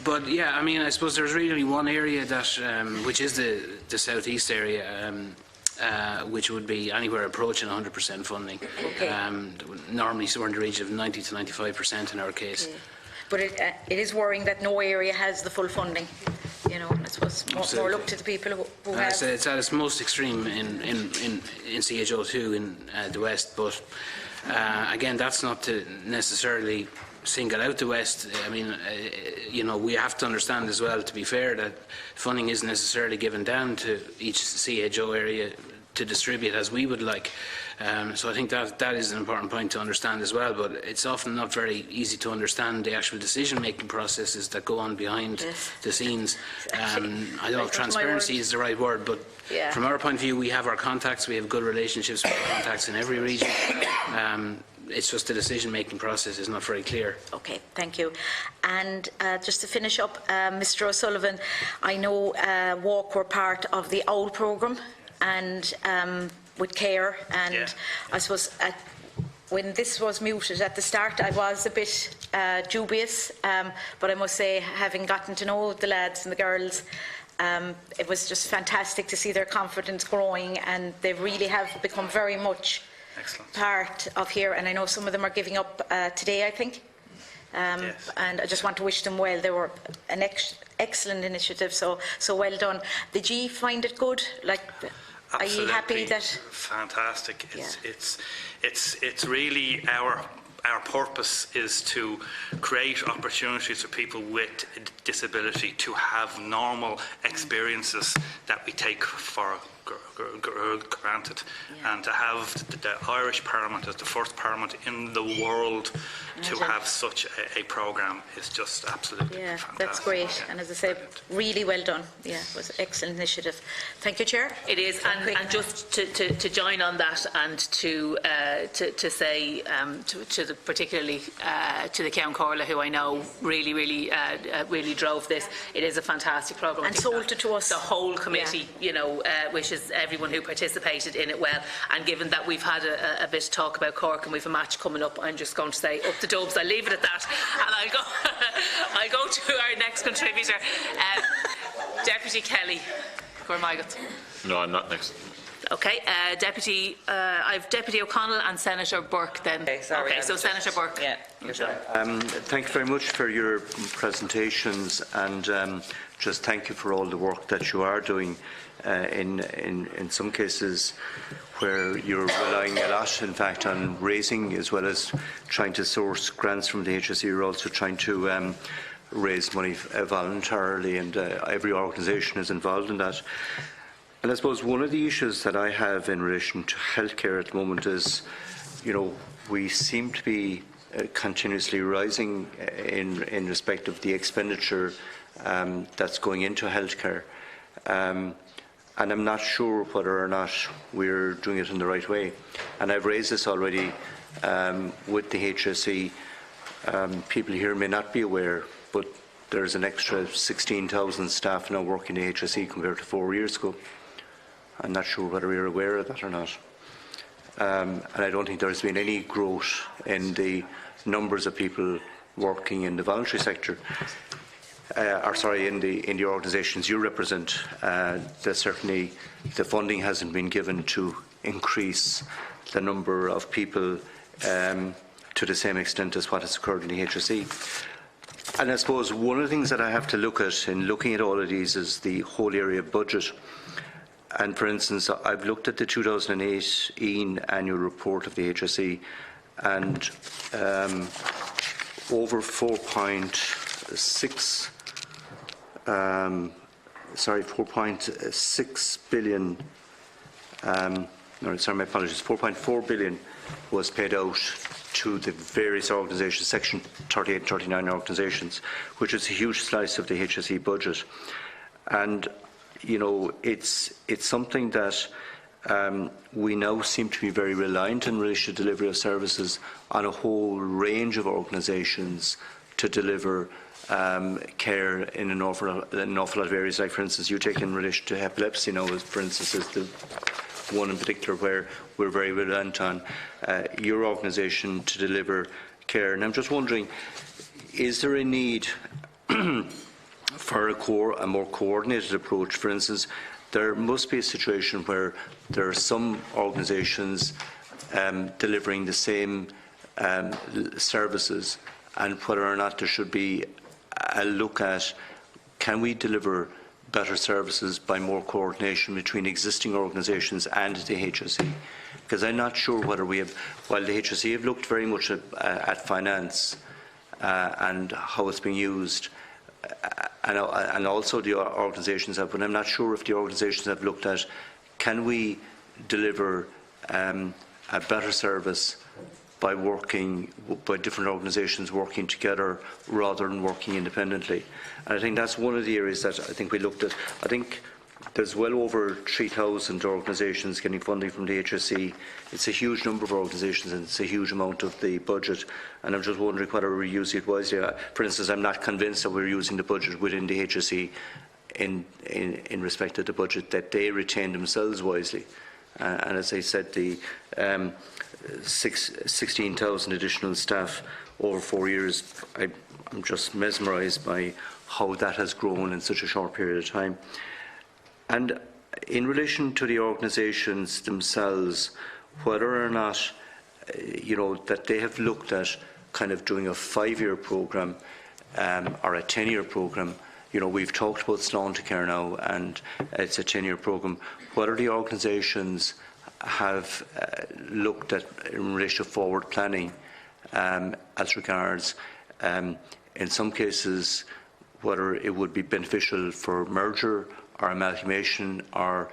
But yeah, I mean, I suppose there's really one area that, which is the southeast area, which would be anywhere approaching 100% funding. Normally somewhere in the region of 90 to 95% in our case.
But it is worrying that no area has the full funding. I suppose more look to the people who have.
It's at its most extreme in CHO2 in the West, but again, that's not to necessarily single out the West. I mean, we have to understand as well, to be fair, that funding isn't necessarily given down to each CHO area to distribute as we would like. So I think that is an important point to understand as well, but it's often not very easy to understand the actual decision-making processes that go on behind the scenes. I don't know if transparency is the right word, but from our point of view, we have our contacts, we have good relationships with our contacts in every region. It's just the decision-making process is not very clear.
Okay, thank you. And just to finish up, Mr. O'Sullivan, I know Walk were part of the OWL programme and with CARE, and I suppose when this was muted at the start, I was a bit dubious, but I must say, having gotten to know the lads and the girls, it was just fantastic to see their confidence growing, and they really have become very much part of here, and I know some of them are giving up today, I think. And I just want to wish them well. They were an excellent initiative, so well done. Did you find it good? Like,
absolutely.
Are you happy that?
Fantastic. It's really our purpose is to create opportunities for people with disability to have normal experiences that we take for granted, and to have the Irish Parliament as the first Parliament in the world to have such a programme is just absolutely fantastic.
That's great, and as I said, really well done. It was an excellent initiative. Thank you, Chair.
It is, and just to join on that, and to say particularly to the Count Corla, who I know really drove this. It is a fantastic programme,
and sold it to us.
The whole committee, wishes everyone who participated in it well. And given that we've had a bit of talk about Cork and we've a match coming up, I'm just going to say up the Dubs. I'll leave it at that, and I'll go to our next contributor, Deputy Kelly. Margaret.
No, I'm not next.
Okay, I've Deputy O'Connell and Senator Burke then.
Okay, sorry,
so Senator Burke.
Yeah, yourself.
Thank you very much for your presentations, and just thank you for all the work that you are doing in some cases where you're relying a lot, in fact, on raising as well as trying to source grants from the HSE. You're also trying to raise money voluntarily, and every organisation is involved in that. And I suppose one of the issues that I have in relation to healthcare at the moment is, we seem to be continuously rising in respect of the expenditure that's going into healthcare. And I'm not sure whether or not we're doing it in the right way. And I've raised this already with the HSE. People here may not be aware, but there's an extra 16,000 staff now working in the HSE compared to 4 years ago. I'm not sure whether you're aware of that or not. And I don't think there's been any growth in the numbers of people working in the voluntary sector. In the organisations you represent. That certainly the funding hasn't been given to increase the number of people to the same extent as what has occurred in the HSE. And I suppose one of the things that I have to look at in looking at all of these is the whole area of budget. And for instance, I've looked at the 2018 annual report of the HSE, and over 4.6 billion. My apologies. 4.4 billion was paid out to the various organisations, Section 38 and 39 organisations, which is a huge slice of the HSE budget. And it's something that we now seem to be very reliant in relation to delivery of services on a whole range of organisations to deliver care in an awful lot of areas. Like, for instance, you take in relation to epilepsy now, for instance, is the one in particular where we're very reliant on your organisation to deliver care. And I'm just wondering, is there a need for a more coordinated approach? For instance, there must be a situation where there are some organisations delivering the same services, and whether or not there should be a look at, can we deliver better services by more coordination between existing organisations and the HSE? Because I'm not sure whether we have, while the HSE have looked very much at finance and how it's being used, and also the organisations have, but I'm not sure if the organisations have looked at, can we deliver a better service by different organisations working together rather than working independently. And I think that's one of the areas that I think we looked at. I think there's well over 3,000 organisations getting funding from the HSE. It's a huge number of organisations and it's a huge amount of the budget. And I'm just wondering whether we're using it wisely. For instance, I'm not convinced that we're using the budget within the HSE in respect to the budget that they retain themselves wisely. And as I said, the 16,000 additional staff over 4 years, I'm just mesmerised by how that has grown in such a short period of time. And in relation to the organisations themselves, whether or not, that they have looked at kind of doing a 5-year programme or a 10-year programme. We've talked about Sláintecare now, and it's a 10-year programme. Whether the organisations have looked at, in relation to forward planning, as regards, in some cases, whether it would be beneficial for merger or amalgamation or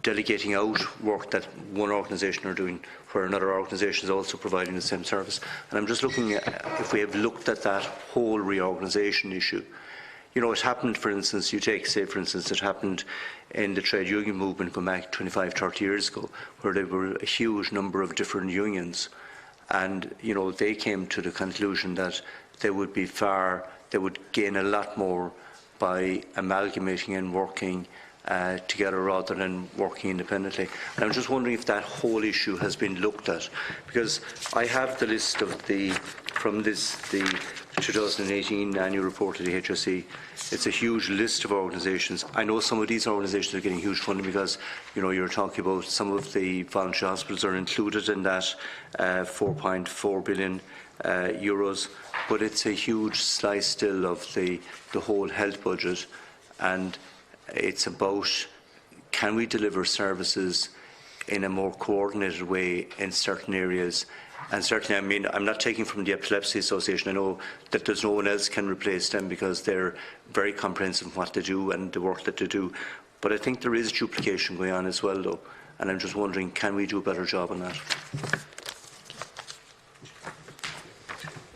delegating out work that one organisation are doing where another organisation is also providing the same service. And I'm just looking at if we have looked at that whole reorganisation issue. It happened, for instance, it happened in the trade union movement going back 25, 30 years ago, where there were a huge number of different unions. And, they came to the conclusion that they would gain a lot more by amalgamating and working together rather than working independently. And I'm just wondering if that whole issue has been looked at, because I have the list of the 2018 annual report of the HSE. It's a huge list of organisations. I know some of these organisations are getting huge funding because, you're talking about some of the voluntary hospitals are included in that 4.4 billion euros, but it's a huge slice still of the whole health budget, and it's about, can we deliver services in a more coordinated way in certain areas? And certainly, I'm not taking from the Epilepsy Association. I know that there's no one else can replace them because they're very comprehensive in what they do and the work that they do. But I think there is duplication going on as well, though. And I'm just wondering, can we do a better job on that?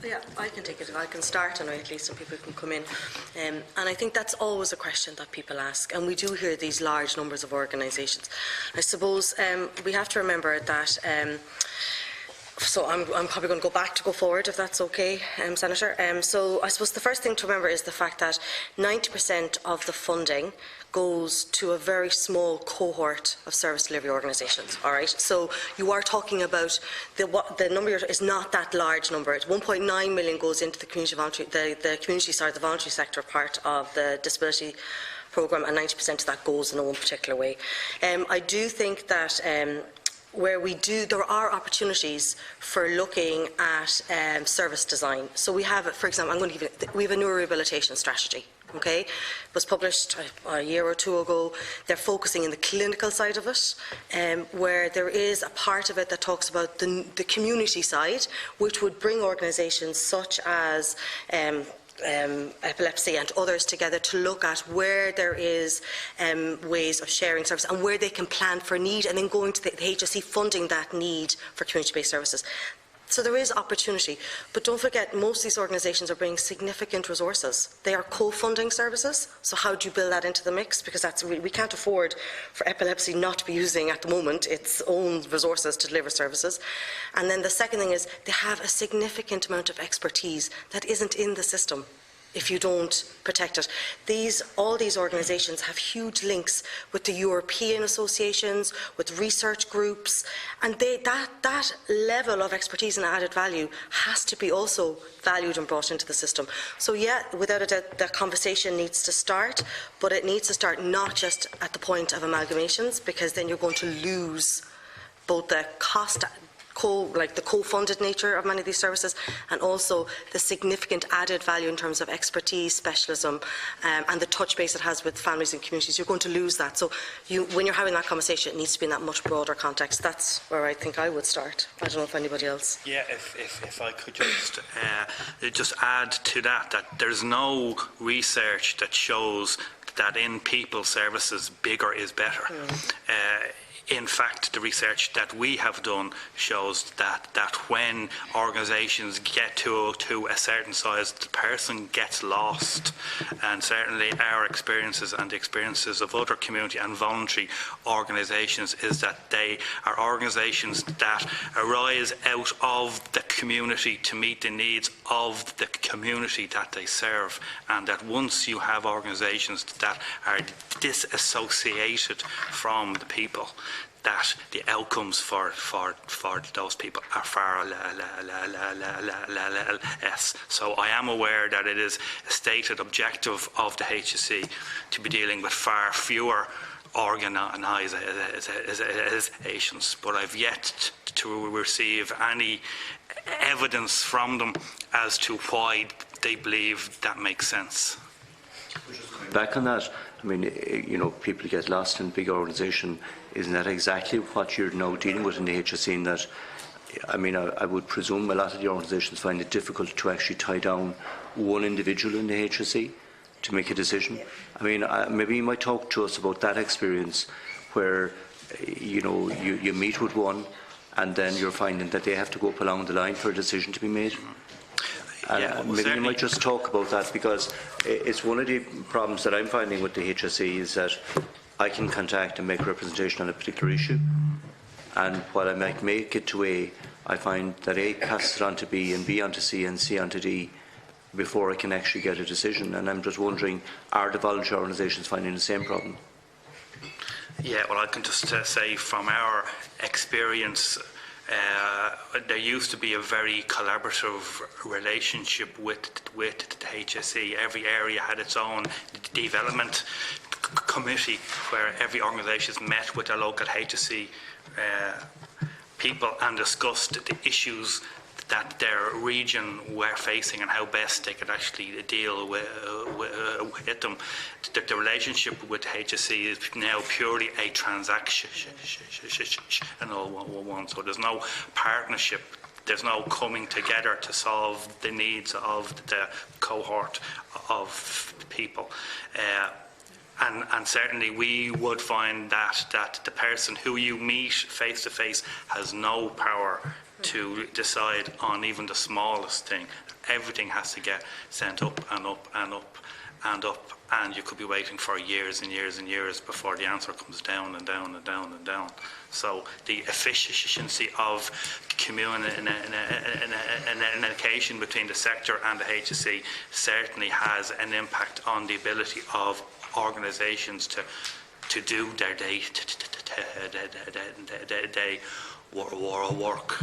Yeah, I can take it. I can start, and at least some people can come in. And I think that's always a question that people ask. And we do hear these large numbers of organisations. I suppose we have to remember that. So I'm probably going to go forward, if that's okay, Senator. So I suppose the first thing to remember is the fact that 90% of the funding goes to a very small cohort of service delivery organisations. All right. So you are talking about the number is not that large number. It's 1.9 million goes into the community the voluntary sector part of the disability programme, and 90% of that goes in one particular way. I do think that. There are opportunities for looking at service design. So we have, for example, we have a neurorehabilitation strategy. Okay, it was published a year or two ago. They're focusing on the clinical side of it, where there is a part of it that talks about the community side, which would bring organisations such as epilepsy and others together to look at where there is ways of sharing service and where they can plan for need, and then going to the HSE funding that need for community-based services. So there is opportunity, but don't forget, most of these organisations are bringing significant resources. They are co-funding services, so how do you build that into the mix? Because we can't afford for epilepsy not to be using at the moment its own resources to deliver services. And then the second thing is they have a significant amount of expertise that isn't in the system if you don't protect it. All these organisations have huge links with the European associations, with research groups, and that level of expertise and added value has to be also valued and brought into the system. So yeah, without a doubt, that conversation needs to start, but it needs to start not just at the point of amalgamations, because then you're going to lose both the cost, the co-funded nature of many of these services, and also the significant added value in terms of expertise, specialism, and the touch base it has with families and communities. You're going to lose that. So when you're having that conversation, it needs to be in that much broader context. That's where I think I would start. I don't know if anybody else.
Yeah, if I could just add to that there's no research that shows that in people services, bigger is better. in fact, the research that we have done shows that when organisations get to a certain size, the person gets lost. And certainly our experiences and the experiences of other community and voluntary organisations is that they are organisations that arise out of the community to meet the needs of the community that they serve, and that once you have organisations that are disassociated from the people, that the outcomes for those people are far less. So I am aware that it is a stated objective of the HSE to be dealing with far fewer organisations, but I've yet to receive any evidence from them as to why they believe that makes sense.
Back on that, I mean, people get lost in big organisation. Isn't that exactly what you're now dealing with in the HSE? In that, I would presume a lot of the organisations find it difficult to actually tie down one individual in the HSE to make a decision. Maybe you might talk to us about that experience where, you meet with one and then you're finding that they have to go up along the line for a decision to be made. Maybe you might just talk about that, because it's one of the problems that I'm finding with the HSE is that I can contact and make representation on a particular issue, and while I might make it to A, I find that A passes it on to B and B on to C and C on to D before I can actually get a decision. And I'm just wondering, are the voluntary organisations finding the same problem?
Yeah, well, I can just say from our experience, there used to be a very collaborative relationship with the HSE. Every area had its own development committee where every organisation met with their local HSE people and discussed the issues that their region were facing and how best they could actually deal with them. The relationship with HSE is now purely a transactional one, so there's no partnership, there's no coming together to solve the needs of the cohort of people. And certainly we would find that the person who you meet face to face has no power to decide on even the smallest thing. Everything has to get sent up and up and up and up, and you could be waiting for years and years and years before the answer comes down and down and down and down. So the efficiency of communication between the sector and the HSE certainly has an impact on the ability of organisations to do their day work.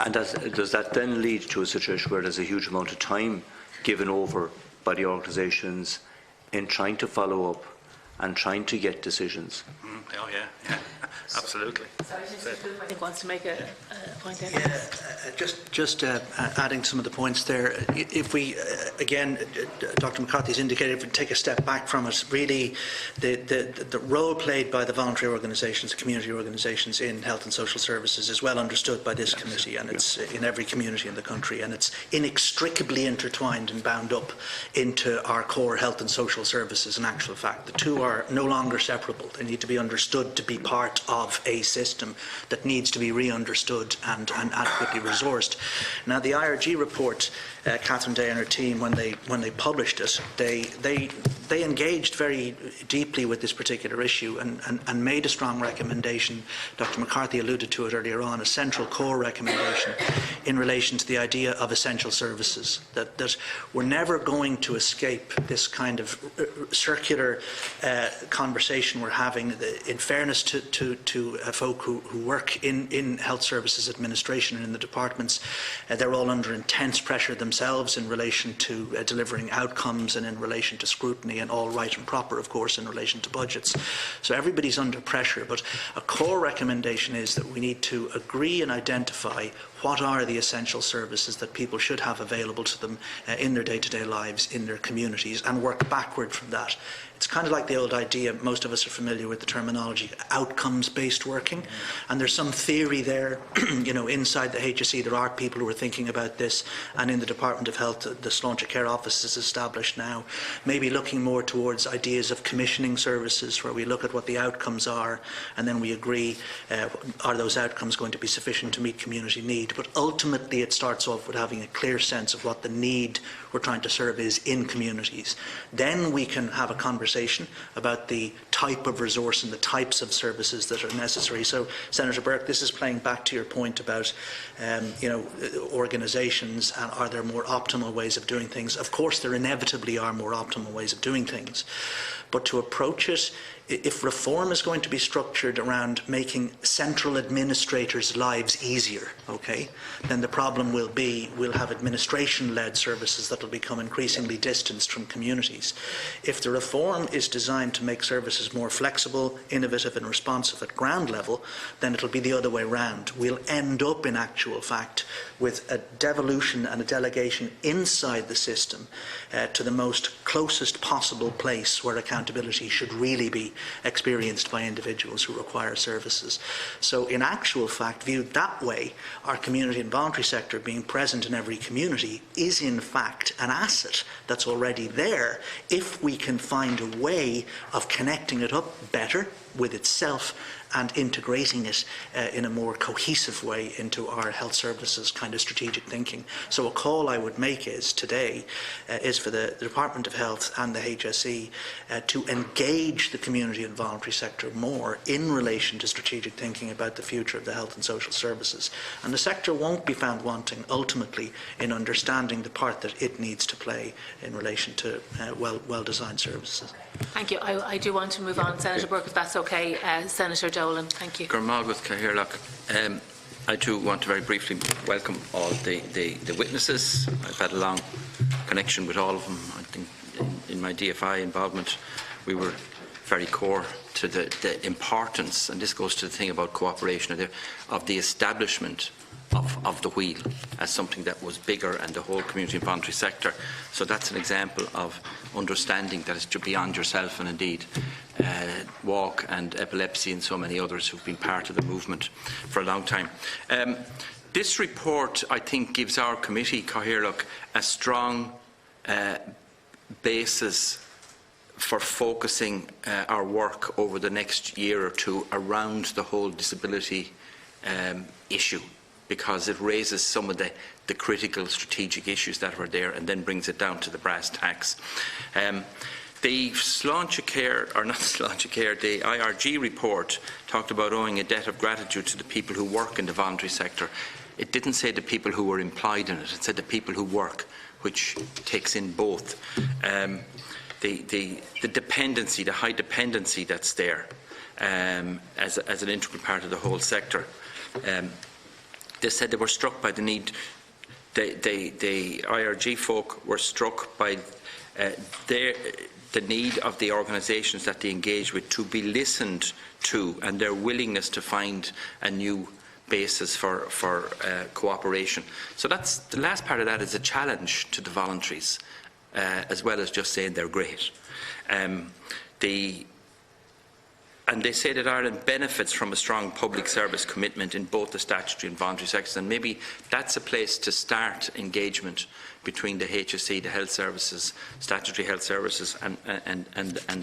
And does that then lead to a situation where there's a huge amount of time given over by the organisations in trying to follow up and trying to get decisions?
Oh yeah, absolutely.
Sorry, Mr. I think wants to make a point there.
Just adding some of the points there. If we, again, Dr. McCarthy's indicated, if we take a step back from it, really the role played by the voluntary organisations, the community organisations in health and social services is well understood by this committee, and it's in every community in the country, and it's inextricably intertwined and bound up into our core health and social services. In actual fact, the two are no longer separable. They need to be understood to be part of a system that needs to be re-understood and adequately resourced. Now, the IRG report, Catherine Day and her team, when they published it, they engaged very deeply with this particular issue and made a strong recommendation. Dr. McCarthy alluded to it earlier on, a central core recommendation in relation to the idea of essential services, that we're never going to escape this kind of circular conversation we're having. In fairness to folk who work in health services administration and in the departments, they're all under intense pressure themselves in relation to delivering outcomes and in relation to scrutiny, and all right and proper, of course, in relation to budgets. So everybody's under pressure, but a core recommendation is that we need to agree and identify what are the essential services that people should have available to them in their day-to-day lives, in their communities, and work backward from that. It's kind of like the old idea, most of us are familiar with the terminology, outcomes-based working, and there's some theory there, you know, inside the HSE there are people who are thinking about this, and in the Department of Health, the Sláinte Care Office is established now, maybe looking more towards ideas of commissioning services, where we look at what the outcomes are, and then we agree, are those outcomes going to be sufficient to meet community need? But ultimately it starts off with having a clear sense of what the need we're trying to serve is in communities. Then we can have a conversation about the type of resource and the types of services that are necessary. So, Senator Burke, this is playing back to your point about, you know, organisations, and are there more optimal ways of doing things? Of course, there inevitably are more optimal ways of doing things. But to approach it, if reform is going to be structured around making central administrators' lives easier, okay, then the problem will be we'll have administration-led services that will become increasingly distanced from communities. If the reform is designed to make services more flexible, innovative and responsive at ground level, then it'll be the other way round. We'll end up, in actual fact, with a devolution and a delegation inside the system to the most closest possible place where accountability should really be experienced by individuals who require services. So in actual fact, viewed that way, our community and voluntary sector being present in every community is in fact an asset that's already there if we can find a way of connecting it up better with itself and integrating it in a more cohesive way into our health services kind of strategic thinking. So a call I would make is today is for the Department of Health and the HSE to engage the community and voluntary sector more in relation to strategic thinking about the future of the health and social services. And the sector won't be found wanting ultimately in understanding the part that it needs to play in relation to well-designed services.
Thank you. I do want to move on, Senator Burke, if that's okay. Senator Dolan, thank you.
I too want to very briefly welcome all the witnesses. I've had a long connection with all of them. I think in my DFI involvement we were very core to the importance, and this goes to the thing about cooperation, of the establishment of the wheel as something that was bigger, and the whole community and voluntary sector. So that's an example of understanding that it's beyond yourself, and indeed Walk and Epilepsy and so many others who've been part of the movement for a long time. This report, I think, gives our committee, Cathaoirleach, a strong basis for focusing our work over the next year or two around the whole disability issue, because it raises some of the critical strategic issues that were there and then brings it down to the brass tacks. The Sláinte Care, or not Sláinte Care, the IRG report talked about owing a debt of gratitude to the people who work in the voluntary sector. It didn't say the people who were employed in it, it said the people who work, which takes in both. The dependency, the high dependency that's there as an integral part of the whole sector. They said they were struck by the need, the IRG folk were struck by the need of the organisations that they engage with to be listened to, and their willingness to find a new basis for cooperation. So that's the last part of that is a challenge to the voluntaries, as well as just saying they're great. And they say that Ireland benefits from a strong public service commitment in both the statutory and voluntary sectors, and maybe that's a place to start engagement between the HSE, the health services, statutory health services, and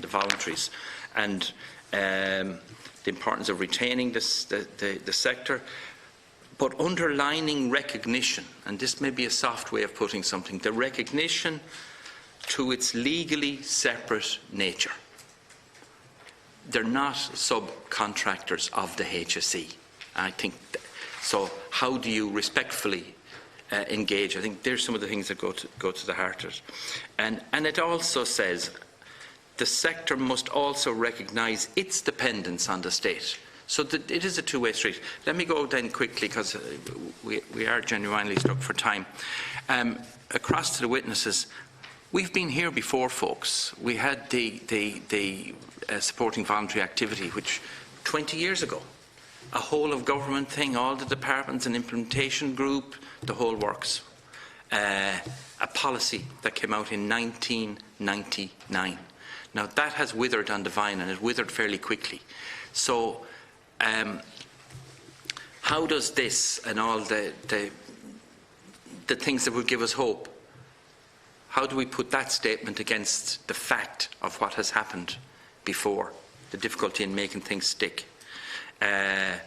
the voluntaries, and the importance of retaining the sector, but underlining recognition, and this may be a soft way of putting something, the recognition to its legally separate nature. They're not subcontractors of the HSE. I think so. How do you respectfully engage? I think there's some of the things that go to the heart of it. And it also says the sector must also recognise its dependence on the state. So that it is a two-way street. Let me go then quickly, because we are genuinely stuck for time. Across to the witnesses, we've been here before, folks. We had the supporting voluntary activity, which 20 years ago, a whole of government thing, all the departments, an implementation group, the whole works. A policy that came out in 1999. Now, that has withered on the vine, and it withered fairly quickly. So, how does this and all the things that would give us hope, how do we put that statement against the fact of what has happened before, the difficulty in making things stick? The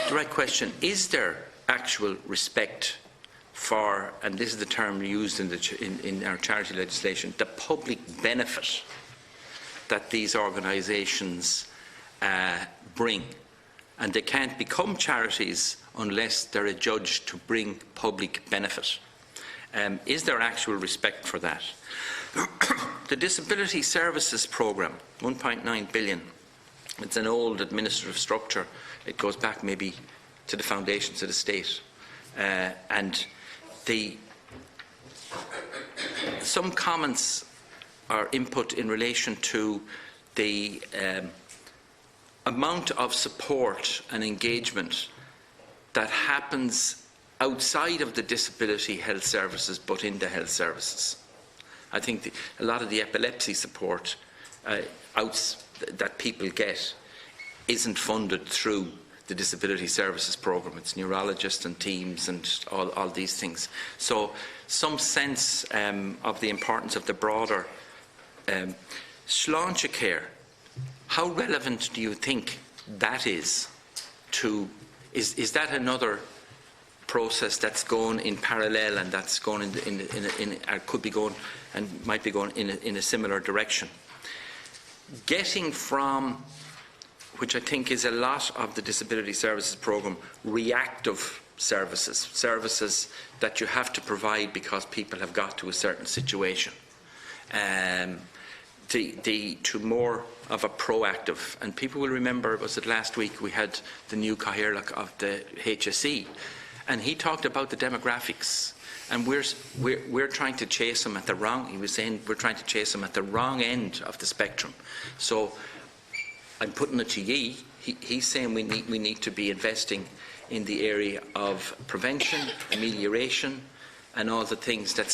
direct question, is there actual respect for, and this is the term used in our charity legislation, the public benefit that these organisations bring? And they can't become charities unless they're adjudged to bring public benefit. Is there actual respect for that? The Disability Services Programme, 1.9 billion. It's an old administrative structure. It goes back maybe to the foundations of the state. And some comments or input in relation to the amount of support and engagement that happens outside of the disability health services but in the health services. I think a lot of the epilepsy support that people get isn't funded through the Disability Services Programme. It's neurologists and teams and all these things. So some sense of the importance of the broader sláinte care. How relevant do you think that is to, is that another process that's going in parallel and that's going or could be going and might be going in a similar direction? Getting from, which I think is a lot of the Disability Services Programme, reactive services, services that you have to provide because people have got to a certain situation, to more of a proactive. And people will remember, was it last week we had the new Cathaoirleach of the HSE, and he talked about the demographics, and we're trying to chase them at the wrong. He was saying we're trying to chase them at the wrong end of the spectrum. So I'm putting it to ye. He's saying we need to be investing in the area of prevention, amelioration, and all the things that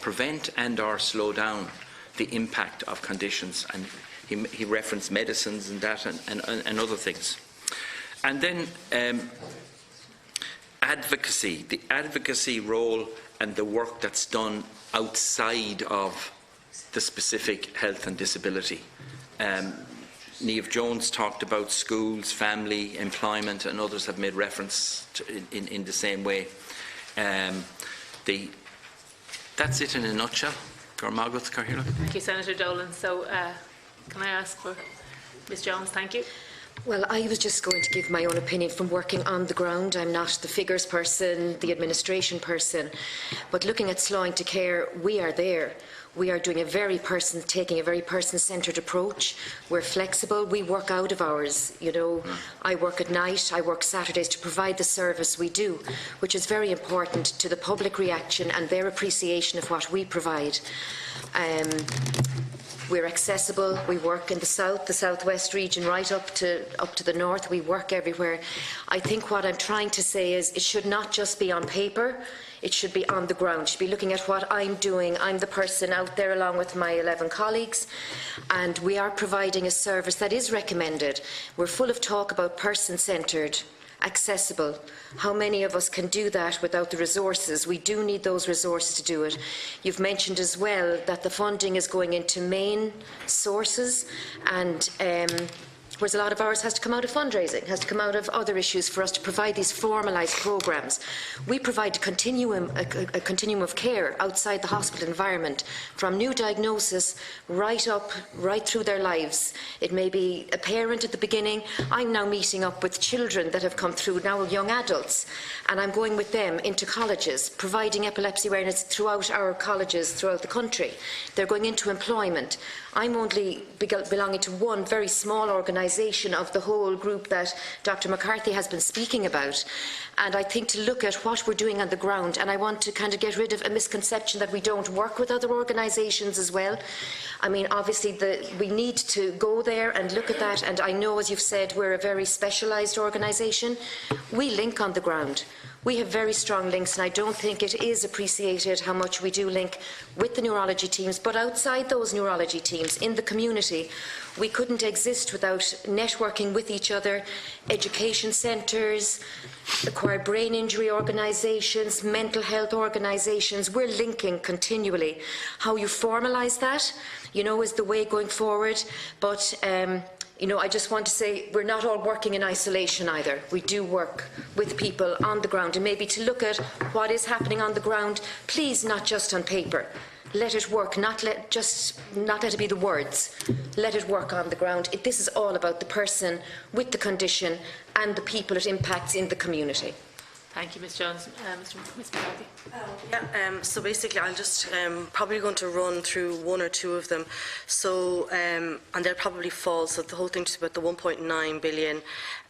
prevent and/or slow down the impact of conditions. And he referenced medicines and that and other things. And then advocacy, the advocacy role and the work that's done outside of the specific health and disability. Niamh Jones talked about schools, family, employment, and others have made reference to, in the same way. That's it in a nutshell. Margaret.
Thank you, Senator Dolan. So, can I ask for Ms Jones? Thank you.
Well, I was just going to give my own opinion from working on the ground. I'm not the figures person, the administration person, but looking at sláinte care, we are there. We are doing taking a very person-centred approach. We're flexible. We work out of hours. You know, I work at night. I work Saturdays to provide the service we do, which is very important to the public reaction and their appreciation of what we provide. We're accessible. We work in the south, the southwest region, right up to the north. We work everywhere. I think what I'm trying to say is it should not just be on paper. It should be on the ground. It should be looking at what I'm doing. I'm the person out there along with my 11 colleagues, and we are providing a service that is recommended. We're full of talk about person-centred, accessible. How many of us can do that without the resources? We do need those resources to do it. You've mentioned as well that the funding is going into main sources, and whereas a lot of ours has to come out of fundraising, has to come out of other issues for us to provide these formalised programmes. We provide a continuum of care outside the hospital environment, from new diagnosis right through their lives. It may be a parent at the beginning. I'm now meeting up with children that have come through, now young adults, and I'm going with them into colleges, providing epilepsy awareness throughout our colleges throughout the country. They're going into employment. I'm only belonging to one very small organisation of the whole group that Dr. McCarthy has been speaking about. And I think to look at what we're doing on the ground, and I want to kind of get rid of a misconception that we don't work with other organisations as well. I mean, obviously we need to go there and look at that, and I know, as you've said, we're a very specialised organisation. We link on the ground. We have very strong links, and I don't think it is appreciated how much we do link with the neurology teams. But outside those neurology teams, in the community, we couldn't exist without networking with each other, education centres, acquired brain injury organisations, mental health organisations. We're linking continually. How you formalise that, is the way going forward. But I just want to say we're not all working in isolation either. We do work with people on the ground, and maybe to look at what is happening on the ground, please, not just on paper. Let it work, not let it be the words. Let it work on the ground. This is all about the person with the condition and the people it impacts in the community.
Thank you, Ms Jones. Ms McCarthy.
So basically, I'll just probably going to run through one or two of them. So, and they'll probably fall. So the whole thing is about the 1.9 billion.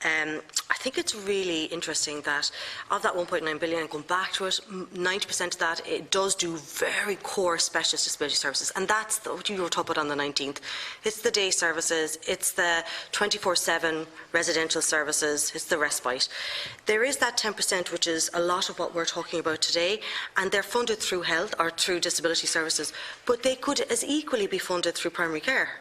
I think it's really interesting that of that 1.9 billion, and going back to it, 90% of that, it does do very core specialist disability services. And that's what you were talking about on the 19th. It's the day services, it's the 24/7 residential services, it's the respite. There is that 10%, which is a lot of what we're talking about today, and they're funded through health or through disability services, but they could as equally be funded through primary care.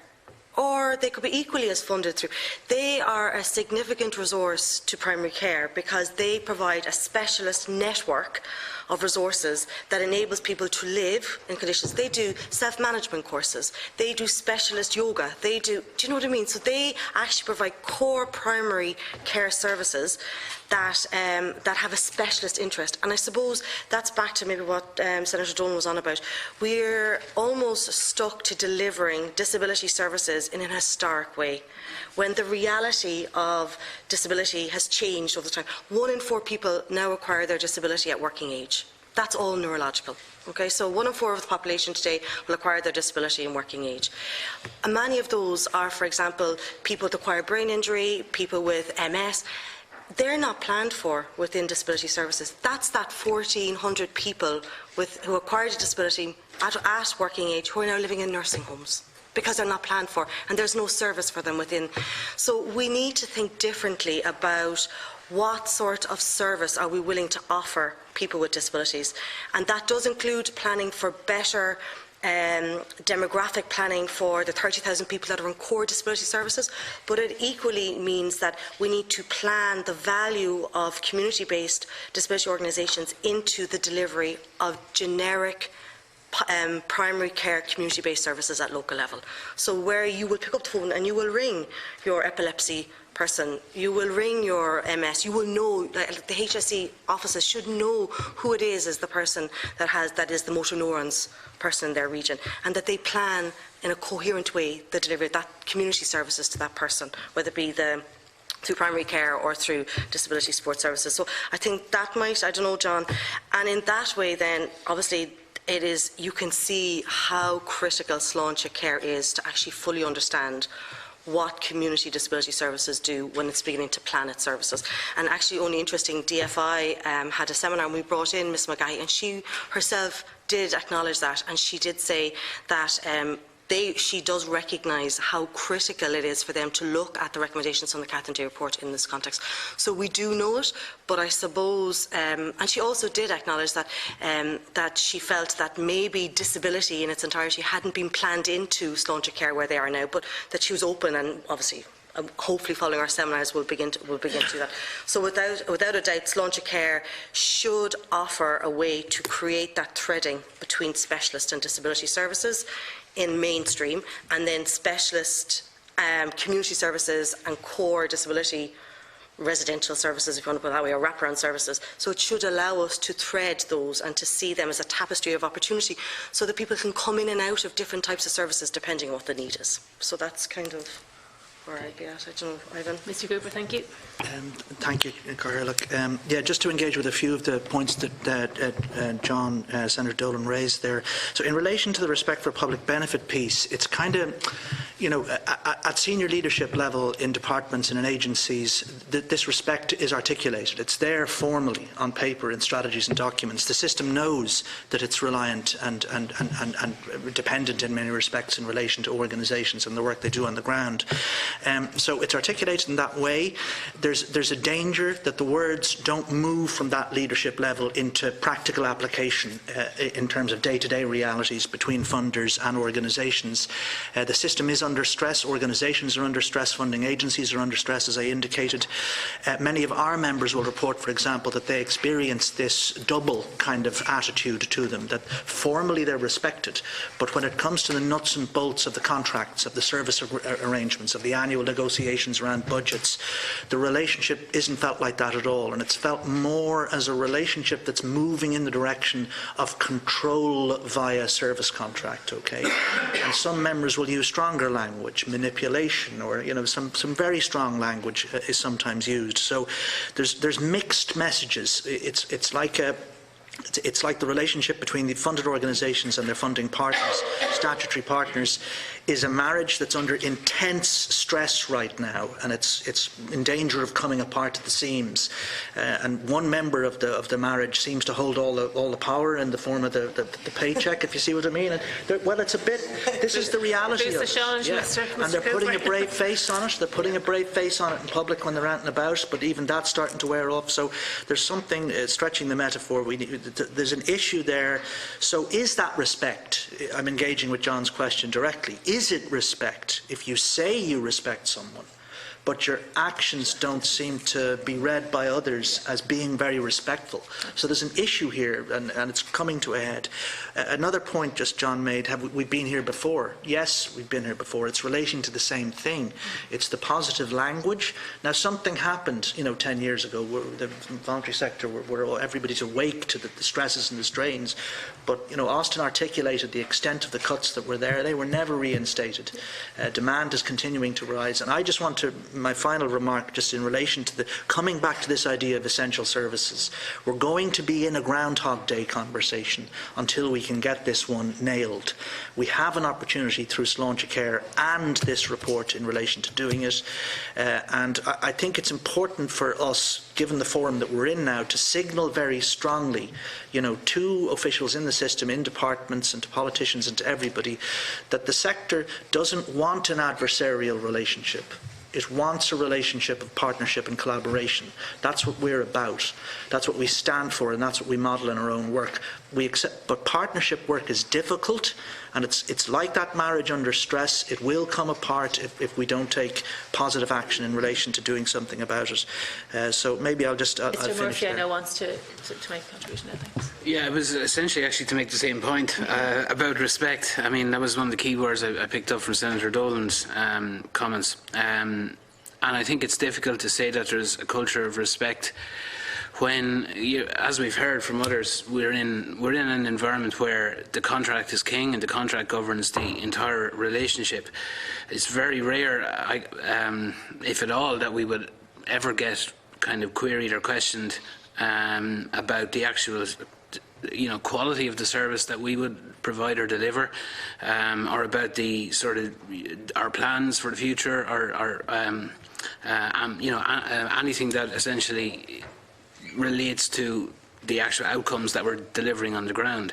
Or they could be equally as funded through. They are a significant resource to primary care because they provide a specialist network of resources that enables people to live in conditions. They do self-management courses. They do specialist yoga. They do you know what I mean? So they actually provide core primary care services that have a specialist interest. And I suppose that's back to maybe what Senator Dolan was on about. We're almost stuck to delivering disability services in an historic way, when the reality of disability has changed over time. 1 in 4 people now acquire their disability at working age. That's all neurological. Okay, so 1 in 4 of the population today will acquire their disability in working age. And many of those are, for example, people with acquired brain injury, people with MS. They're not planned for within disability services. That's that 1,400 people who acquired a disability at working age who are now living in nursing homes, because they're not planned for, and there's no service for them within. So we need to think differently about what sort of service are we willing to offer people with disabilities. And that does include planning for better demographic planning for the 30,000 people that are in core disability services, but it equally means that we need to plan the value of community-based disability organisations into the delivery of generic primary care community-based services at local level. So where you will pick up the phone and you will ring your epilepsy person, you will ring your MS, you will know, the HSE offices should know who it is as the person that is the motor neurons person in their region, and that they plan in a coherent way the delivery of that community services to that person, whether it be through primary care or through disability support services. So I think that might, I don't know, John, and in that way then, obviously, you can see how critical Sláinte Care is to actually fully understand what community disability services do when it's beginning to plan its services. And actually, only interesting, DFI had a seminar and we brought in Ms McGuy, and she herself did acknowledge that, and she did say that she does recognise how critical it is for them to look at the recommendations from the Catherine Day report in this context. So we do know it, but I suppose, and she also did acknowledge that that she felt that maybe disability in its entirety hadn't been planned into Sláinte Care where they are now, but that she was open, and obviously hopefully following our seminars we'll begin to do that. So without a doubt, Sláinte Care should offer a way to create that threading between specialist and disability services in mainstream, and then specialist community services and core disability residential services, if you want to put it that way, or wraparound services. So it should allow us to thread those and to see them as a tapestry of opportunity, so that people can come in and out of different types of services depending on what the need is. So that's kind of where I'd be at. I don't know, Ivan.
Mr. Cooper, thank you.
Thank you, Cara. Look, just to engage with a few of the points that John, Senator Dolan raised there. So in relation to the respect for public benefit piece, it's kind of, you know, at senior leadership level in departments and in agencies, this respect is articulated. It's there formally on paper in strategies and documents. The system knows that it's reliant and dependent in many respects in relation to organisations and the work they do on the ground. So it's articulated in that way. There's a danger that the words don't move from that leadership level into practical application in terms of day-to-day realities between funders and organisations. The system is under stress, organisations are under stress, funding agencies are under stress, as I indicated. Many of our members will report, for example, that they experience this double kind of attitude to them, that formally they're respected, but when it comes to the nuts and bolts of the contracts, of the service arrangements, of the annual negotiations around budgets, the relationship isn't felt like that at all, and it's felt more as a relationship that's moving in the direction of control via service contract, okay? And some members will use stronger language, manipulation, or, you know, some very strong language is sometimes used. So there's mixed messages. It's like the relationship between the funded organisations and their funding partners, statutory partners, is a marriage that's under intense stress right now, and it's in danger of coming apart at the seams. And one member of the marriage seems to hold all the power in the form of the paycheck, if you see what I mean. And well, it's a bit. This is the reality of it. Yeah. And they're putting a brave face on it. They're putting a brave face on it in public when they're out and about. But even that's starting to wear off. So there's something stretching the metaphor. There's an issue there. So is that respect? I'm engaging with John's question directly. Is it respect if you say you respect someone, but your actions don't seem to be read by others as being very respectful? So there's an issue here, and it's coming to a head. Another point just John made, have we been here before? Yes, we've been here before. It's relating to the same thing. It's the positive language. Now, something happened, 10 years ago, where the voluntary sector, where everybody's awake to the stresses and the strains. But, Austin articulated the extent of the cuts that were there. They were never reinstated. Demand is continuing to rise. And I just want to, my final remark, just in relation to coming back to this idea of essential services. We're going to be in a Groundhog Day conversation until we can get this one nailed. We have an opportunity through Sláinte Care and this report in relation to doing it. And I think it's important for us, given the forum that we're in now, to signal very strongly, to officials in the system, in departments and to politicians and to everybody, that the sector doesn't want an adversarial relationship. It wants a relationship of partnership and collaboration. That's what we're about. That's what we stand for, and that's what we model in our own work. But partnership work is difficult, and it's like that marriage under stress. It will come apart if we don't take positive action in relation to doing something about it. So maybe I'll finish
Mr. Murphy,
there.
I know, wants to make a contribution there. Thanks.
Yeah, it was essentially actually to make the same point about respect. I mean, that was one of the key words I picked up from Senator Dolan's comments. And I think it's difficult to say that there's a culture of respect when, as we've heard from others, we're in an environment where the contract is king and the contract governs the entire relationship. It's very rare, if at all, that we would ever get kind of queried or questioned about the actual quality of the service that we would provide or deliver, or about the sort of our plans for the future, or anything that essentially relates to the actual outcomes that we're delivering on the ground.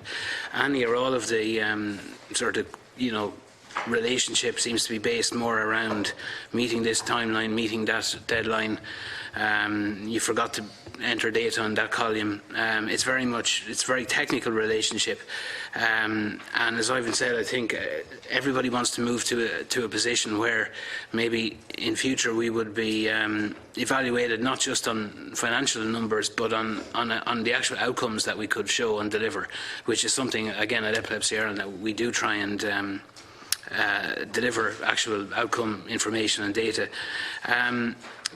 Any or all of the relationship seems to be based more around meeting this timeline, meeting that deadline. You forgot to enter data on that column. It's very technical relationship. And as Ivan said, I think everybody wants to move to a position where maybe in future we would be evaluated not just on financial numbers, but on the actual outcomes that we could show and deliver, which is something, again, at Epilepsy Ireland that we do try and deliver actual outcome information and data.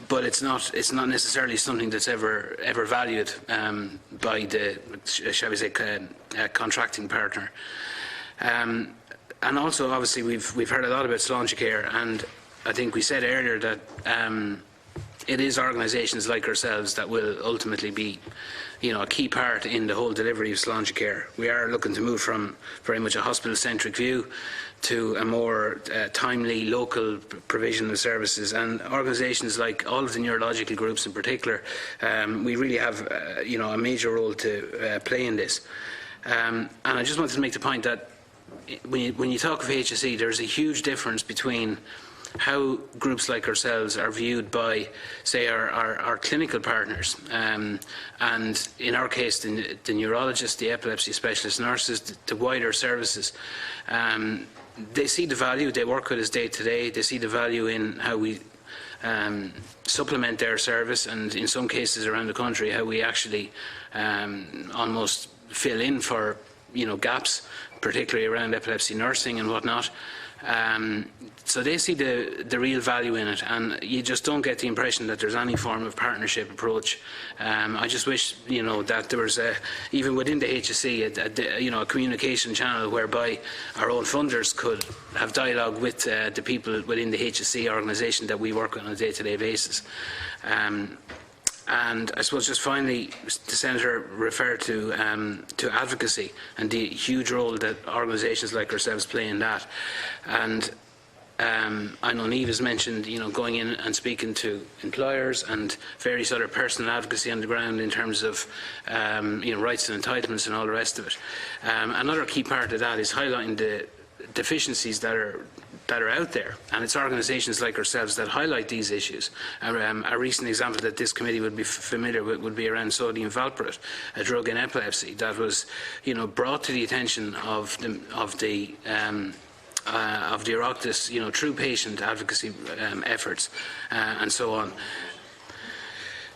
But it's not necessarily something that's ever valued by the, shall we say, contracting partner. And also, obviously, we've heard a lot about Sláinte Care, and I think we said earlier that it is organisations like ourselves that will ultimately be, a key part in the whole delivery of Sláintecare. We are looking to move from very much a hospital-centric view to a more timely local provision of services, and organisations like all of the neurological groups in particular, we really have a major role to play in this. And I just wanted to make the point that when you talk of HSE, there's a huge difference between how groups like ourselves are viewed by, say, our clinical partners, and in our case the neurologists, the epilepsy specialist nurses, the wider services. They see the value, they work with us day to day, they see the value in how we supplement their service, and in some cases around the country how we actually almost fill in for gaps, particularly around epilepsy nursing and whatnot. So they see the real value in it, and you just don't get the impression that there's any form of partnership approach. I just wish, that there was even within the HSE, a communication channel whereby our own funders could have dialogue with the people within the HSE organisation that we work with on a day-to-day basis. And I suppose just finally, the Senator referred to advocacy and the huge role that organisations like ourselves play in that. And I know Niamh has mentioned, going in and speaking to employers and various other personal advocacy on the ground in terms of, rights and entitlements and all the rest of it. Another key part of that is highlighting the deficiencies that are out there, and it's organisations like ourselves that highlight these issues. A recent example that this committee would be familiar with would be around sodium valproate, a drug in epilepsy that was, brought to the attention of the Oireachtas, through patient advocacy efforts, and so on.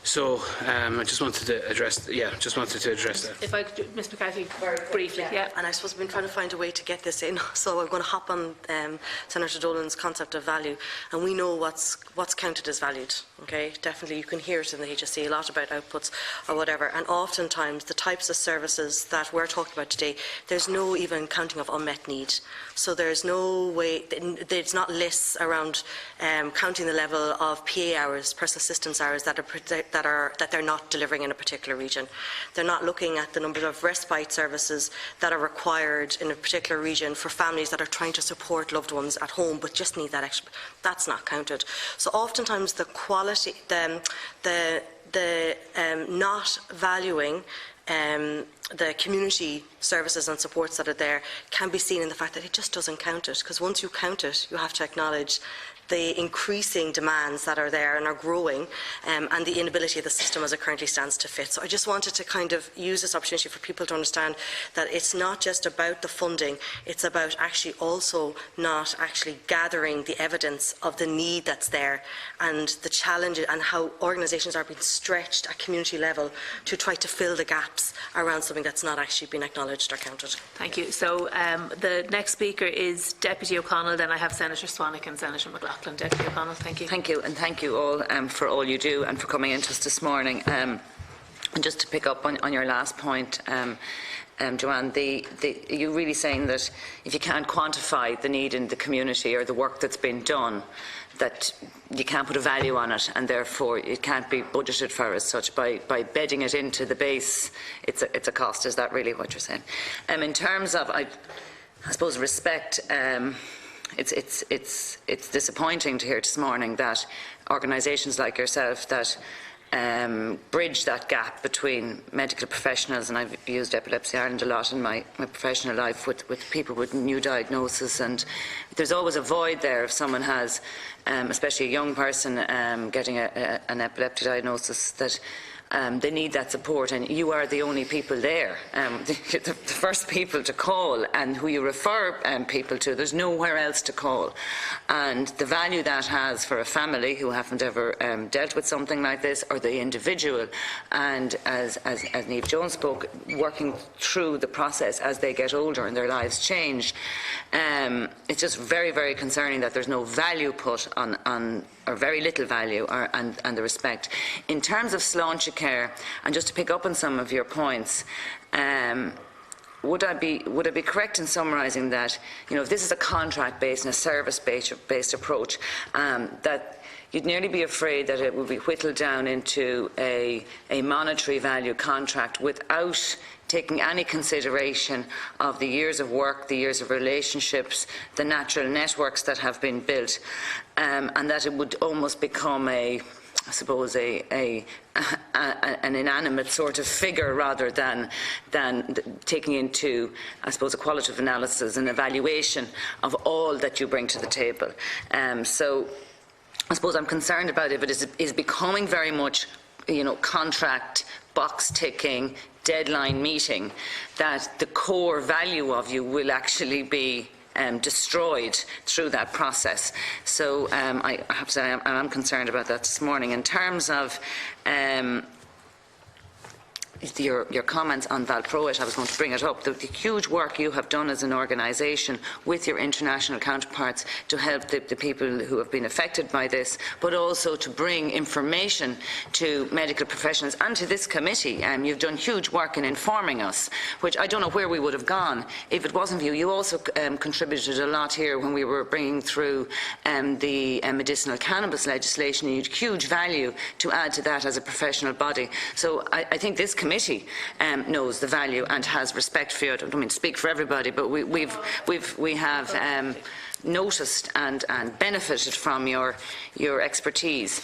So I just wanted to address, that.
If I could, Ms McCarthy, briefly, yeah.
And I suppose we've been trying to find a way to get this in, so I'm going to hop on Senator Dolan's concept of value, and we know what's counted as valued. Okay, definitely you can hear it in the HSE a lot about outputs or whatever, and oftentimes the types of services that we're talking about today, there's no even counting of unmet need. So there's no way, there's not lists around counting the level of PA hours, personal assistance hours that they're not delivering in a particular region. They're not looking at the number of respite services that are required in a particular region for families that are trying to support loved ones at home but just need that extra. That's not counted. So oftentimes the quality, the not valuing the community services and supports that are there can be seen in the fact that it just doesn't count it, because once you count it, you have to acknowledge the increasing demands that are there and are growing, and the inability of the system as it currently stands to fit. So I just wanted to kind of use this opportunity for people to understand that it's not just about the funding, it's about actually also not actually gathering the evidence of the need that's there and the challenge and how organisations are being stretched at community level to try to fill the gaps around something that's not actually been acknowledged or counted.
Thank you. So the next speaker is Deputy O'Connell, then I have Senator Swanick and Senator McLaughlin. Deputy O'Connell, thank you.
Thank you, and thank you all for all you do and for coming in to us this morning. And just to pick up on your last point, Joanne, you're really saying that if you can't quantify the need in the community or the work that's been done, that you can't put a value on it, and therefore it can't be budgeted for as such. By bedding it into the base, it's a cost. Is that really what you're saying? In terms of, I suppose, respect. It's disappointing to hear this morning that organisations like yourself that bridge that gap between medical professionals, and I've used Epilepsy Ireland a lot in my professional life with people with new diagnosis, and there's always a void there if someone has, especially a young person getting an epileptic diagnosis, that they need that support, and you are the only people there, the first people to call, and who you refer people to. There's nowhere else to call, and the value that has for a family who haven't ever dealt with something like this, or the individual, and as Niamh Jones spoke, working through the process as they get older and their lives change. It's just very, very concerning that there's no value put on or very little value and the respect. In terms of Sláintecare, and just to pick up on some of your points, would I be correct in summarising that, if this is a contract-based and a service-based approach, that you'd nearly be afraid that it would be whittled down into a monetary value contract without taking any consideration of the years of work, the years of relationships, the natural networks that have been built, and that it would almost become an inanimate sort of figure rather than taking into, I suppose, a qualitative analysis and evaluation of all that you bring to the table. So I suppose I'm concerned about it, but is becoming very much, contract, box ticking, deadline meeting, that the core value of you will actually be destroyed through that process. So I have to say I am concerned about that this morning. In terms of your comments on Valproate, I was going to bring it up, the huge work you have done as an organisation with your international counterparts to help the people who have been affected by this, but also to bring information to medical professionals and to this committee. You've done huge work in informing us, which I don't know where we would have gone if it wasn't for you. You also contributed a lot here when we were bringing through the medicinal cannabis legislation. You had huge value to add to that as a professional body. So I think this committee knows the value and has respect for it. I don't mean to speak for everybody, but we have noticed and benefited from your expertise.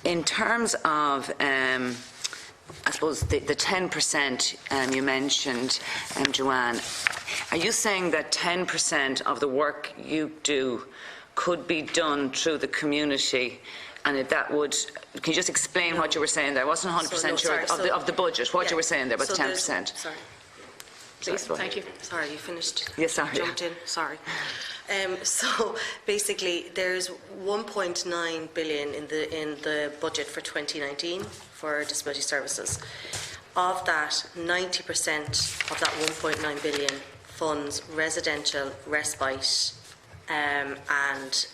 In terms of I suppose the 10% you mentioned, Joanne, are you saying that 10% of the work you do could be done through the community? And if that would, can you just explain what you were saying there? I wasn't 100% sure of the budget, what you were saying there about 10%.
Sorry.
Please, thank you.
Sorry, you finished.
Yes, sorry.
Jumped in. Sorry. So basically, there's 1.9 billion in the budget for 2019 for disability services. Of that, 90% of that 1.9 billion funds residential respite and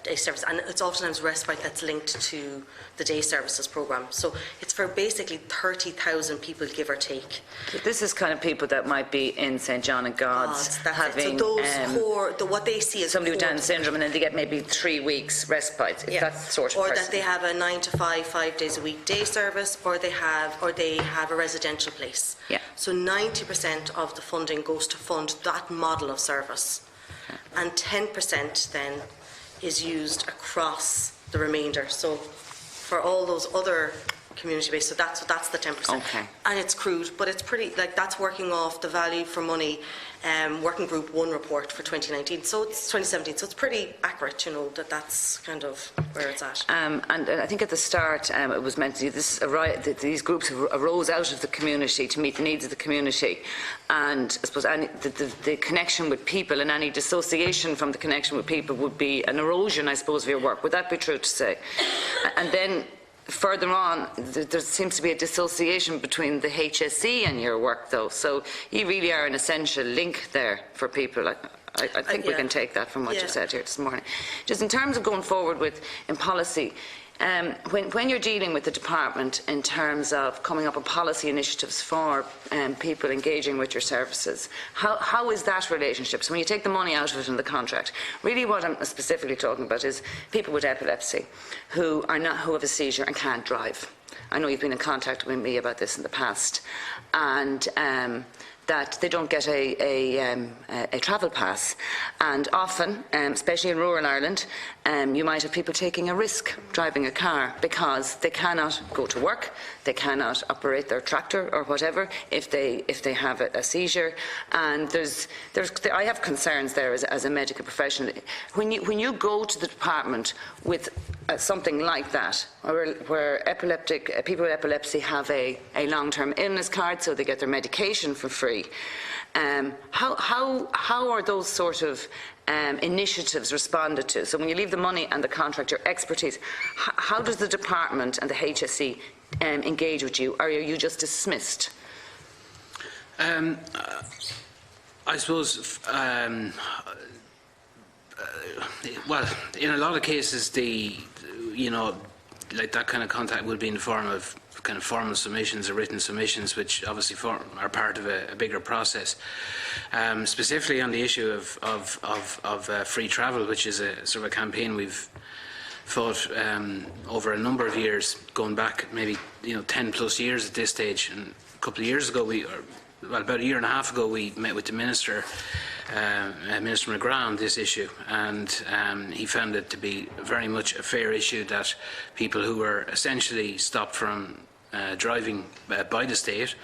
day service, and it's oftentimes respite that's linked to the day services programme. So it's for basically 30,000 people, give or take.
So this is kind of people that might be in St John and God's having
so those what they see is
somebody with Down syndrome, and then they get maybe 3 weeks respite. If that sort of
or
person.
that they have a 9 to 5, 5 days a week day service, or they have a residential place.
Yeah.
So 90% of the funding goes to fund that model of service. And 10% then is used across the remainder. So for all those other community-based, so that's the 10%.
Okay.
And it's crude, but it's pretty, that's working off the value for money Working Group 1 report for 2019. So it's 2017. So it's pretty accurate, that's kind of where it's at.
And I think at the start it was meant to be these groups arose out of the community to meet the needs of the community. And I suppose the connection with people and any dissociation from the connection with people would be an erosion, I suppose, of your work. Would that be true to say? And then further on, there seems to be a dissociation between the HSE and your work, though. So you really are an essential link there for people. I think we can take that from what you said here this morning. Just in terms of going forward in policy, when you're dealing with the department in terms of coming up with policy initiatives for people engaging with your services, how is that relationship? So when you take the money out of it in the contract, really what I'm specifically talking about is people with epilepsy who have a seizure and can't drive. I know you've been in contact with me about this in the past, and that they don't get a travel pass, and often, especially in rural Ireland, you might have people taking a risk driving a car because they cannot go to work, they cannot operate their tractor or whatever if they have a seizure, and I have concerns there as a medical professional. When you go to the department with something like that, where people with epilepsy have a long-term illness card, so they get their medication for free. How are those sort of initiatives responded to? So when you leave the money and the contract, your expertise, how does the department and the HSE engage with you? Or are you just dismissed?
I suppose, well, in a lot of cases, like that kind of contact would be in the form of kind of formal submissions or written submissions, which obviously are part of a bigger process. Specifically on the issue of free travel, which is a sort of a campaign we've fought over a number of years, going back maybe 10 plus years at this stage. And a couple of years ago, about a year and a half ago, we met with the Minister, Minister McGrath, on this issue, and he found it to be very much a fair issue that people who were essentially stopped from driving by the state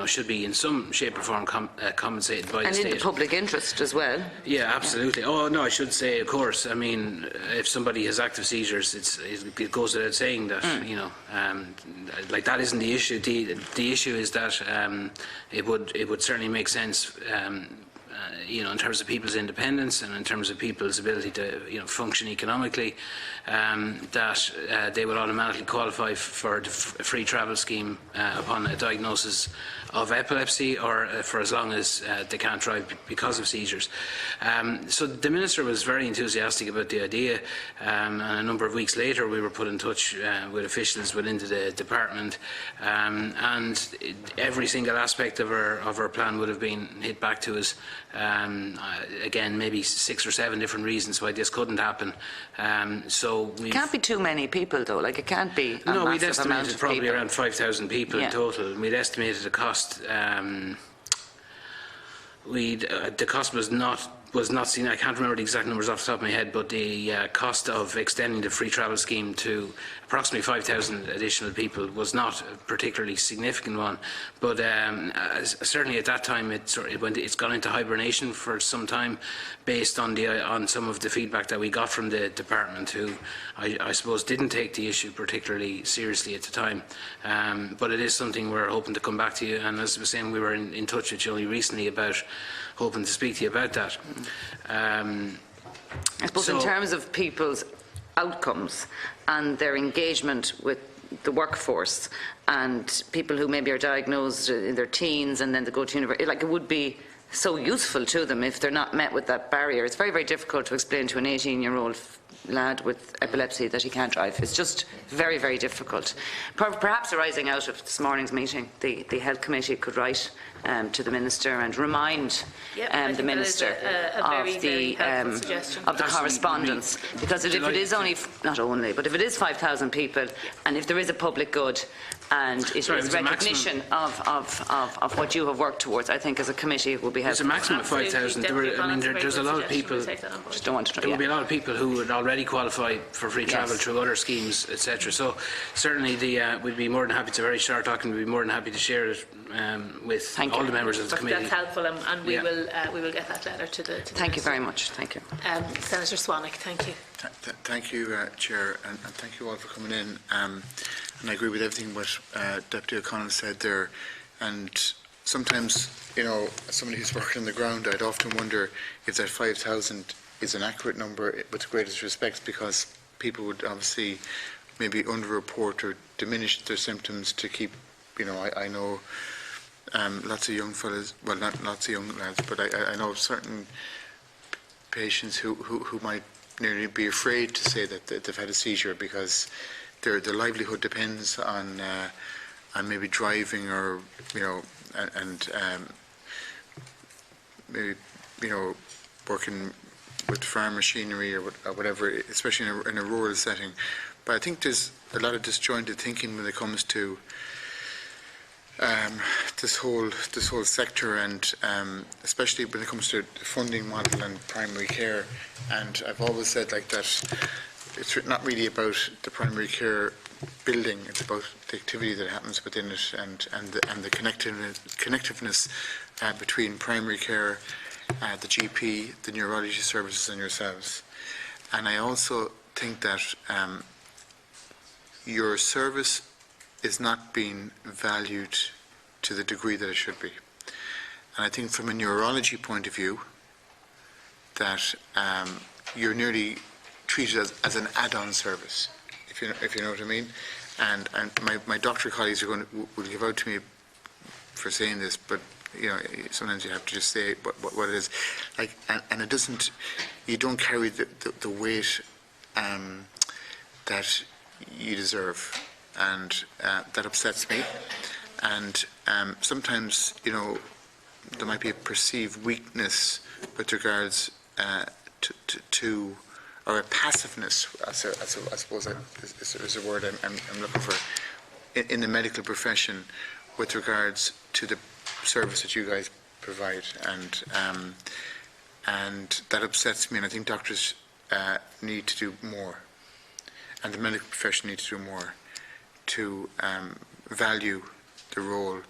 should be in some shape or form compensated by the state.
And in the public interest as well.
Yeah, absolutely. Yeah. Oh, no, I should say, of course. I mean, if somebody has active seizures, it goes without saying that, like that isn't the issue. The issue is that it would certainly make sense, in terms of people's independence and in terms of people's ability to, function economically, that they would automatically qualify for the free travel scheme upon a diagnosis of epilepsy, or for as long as they can't drive because of seizures. So the Minister was very enthusiastic about the idea, and a number of weeks later we were put in touch with officials within the department, and every single aspect of our plan would have been hit back to us. Again, maybe 6 or 7 different reasons why this couldn't happen. So it
can't be too many people, though. Like, it can't be a
no, we'd
massive amount
estimated
of
probably
people.
around 5,000 people in total. We'd estimated the cost. The cost was not seen. I can't remember the exact numbers off the top of my head, but the cost of extending the free travel scheme to approximately 5,000 additional people was not a particularly significant one. But certainly at that time, it's gone into hibernation for some time, based on some of the feedback that we got from the department, who I suppose didn't take the issue particularly seriously at the time. But it is something we're hoping to come back to you. And as I was saying, we were in touch with you only recently about hoping to speak to you about that.
I suppose in terms of people's outcomes and their engagement with the workforce, and people who maybe are diagnosed in their teens and then they go to university, like, it would be so useful to them if they're not met with that barrier. It's very, very difficult to explain to an 18-year-old lad with epilepsy that he can't drive. It's just very, very difficult. Perhaps arising out of this morning's meeting, the Health Committee could write to the Minister and remind the Minister of the correspondence, because if it is only, not only, but if it is 5,000 people, and if there is a public good, and it is recognition of what you have worked towards, I think as a committee it will be helpful.
There's a maximum of 5,000. There's a lot of people.
Just don't want to.
There will be a lot of people who would already qualify for free travel through other schemes, etc. So certainly we'd be more than happy to, very short talking, we'd be more than happy to share it with all the members of the committee.
That's helpful, and we will get that letter to the
Thank you very much. Thank you.
Senator Swanick, thank you.
Thank you, Chair, and thank you all for coming in. And I agree with everything what Deputy O'Connell said there. And sometimes, as somebody who's working on the ground, I'd often wonder if that 5,000 is an accurate number, with the greatest respect, because people would obviously maybe underreport or diminish their symptoms to keep, I know lots of young fellas, well, not lots of young lads, but I know certain patients who might nearly be afraid to say that they've had a seizure, because their livelihood depends on maybe driving, or and maybe working with farm machinery or whatever, especially in a rural setting. But I think there's a lot of disjointed thinking when it comes to this whole sector, and especially when it comes to the funding model and primary care. And I've always said like that it's not really about the primary care building, it's about the activity that happens within it, and the connectiveness between primary care, the GP, the neurology services, and yourselves. And I also think that your service is not being valued to the degree that it should be. And I think from a neurology point of view, that you're nearly treated as an add-on service, if you know what I mean. And my doctor colleagues will give out to me for saying this, but sometimes you have to just say what it is. Like, and it doesn't. You don't carry the weight that you deserve. and that upsets me. And sometimes, you know, there might be a perceived weakness with regards to or a passiveness, I suppose is a word I'm looking for, in the medical profession with regards to the service that you guys provide, and that upsets me. And I think doctors need to do more, and the medical profession needs to do more to value the role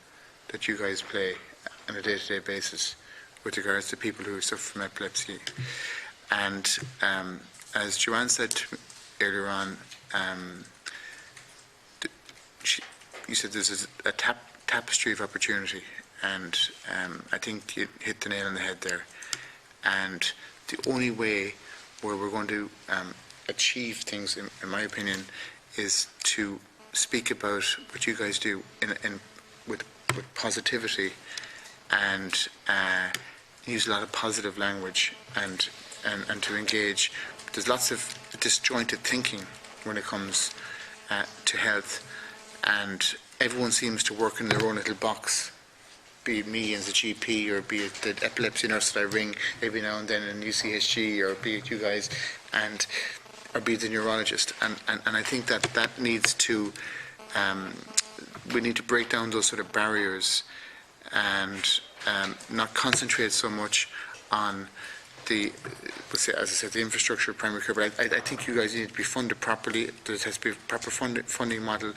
that you guys play on a day-to-day basis with regards to people who suffer from epilepsy. And as Joanne said earlier on, you said there's a tapestry of opportunity, and I think you hit the nail on the head there. And the only way where we're going to achieve things, in my opinion, is to speak about what you guys do with positivity, and use a lot of positive language, and to engage. There's lots of disjointed thinking when it comes to health, and everyone seems to work in their own little box, be it me as a GP, or be it the epilepsy nurse that I ring every now and then in UCSG, or be it you guys, or be it the neurologist. And I think that needs to, we need to break down those sort of barriers, and not concentrate so much on the, as I said, the infrastructure of primary care. But I think you guys need to be funded properly. There has to be a proper funding model,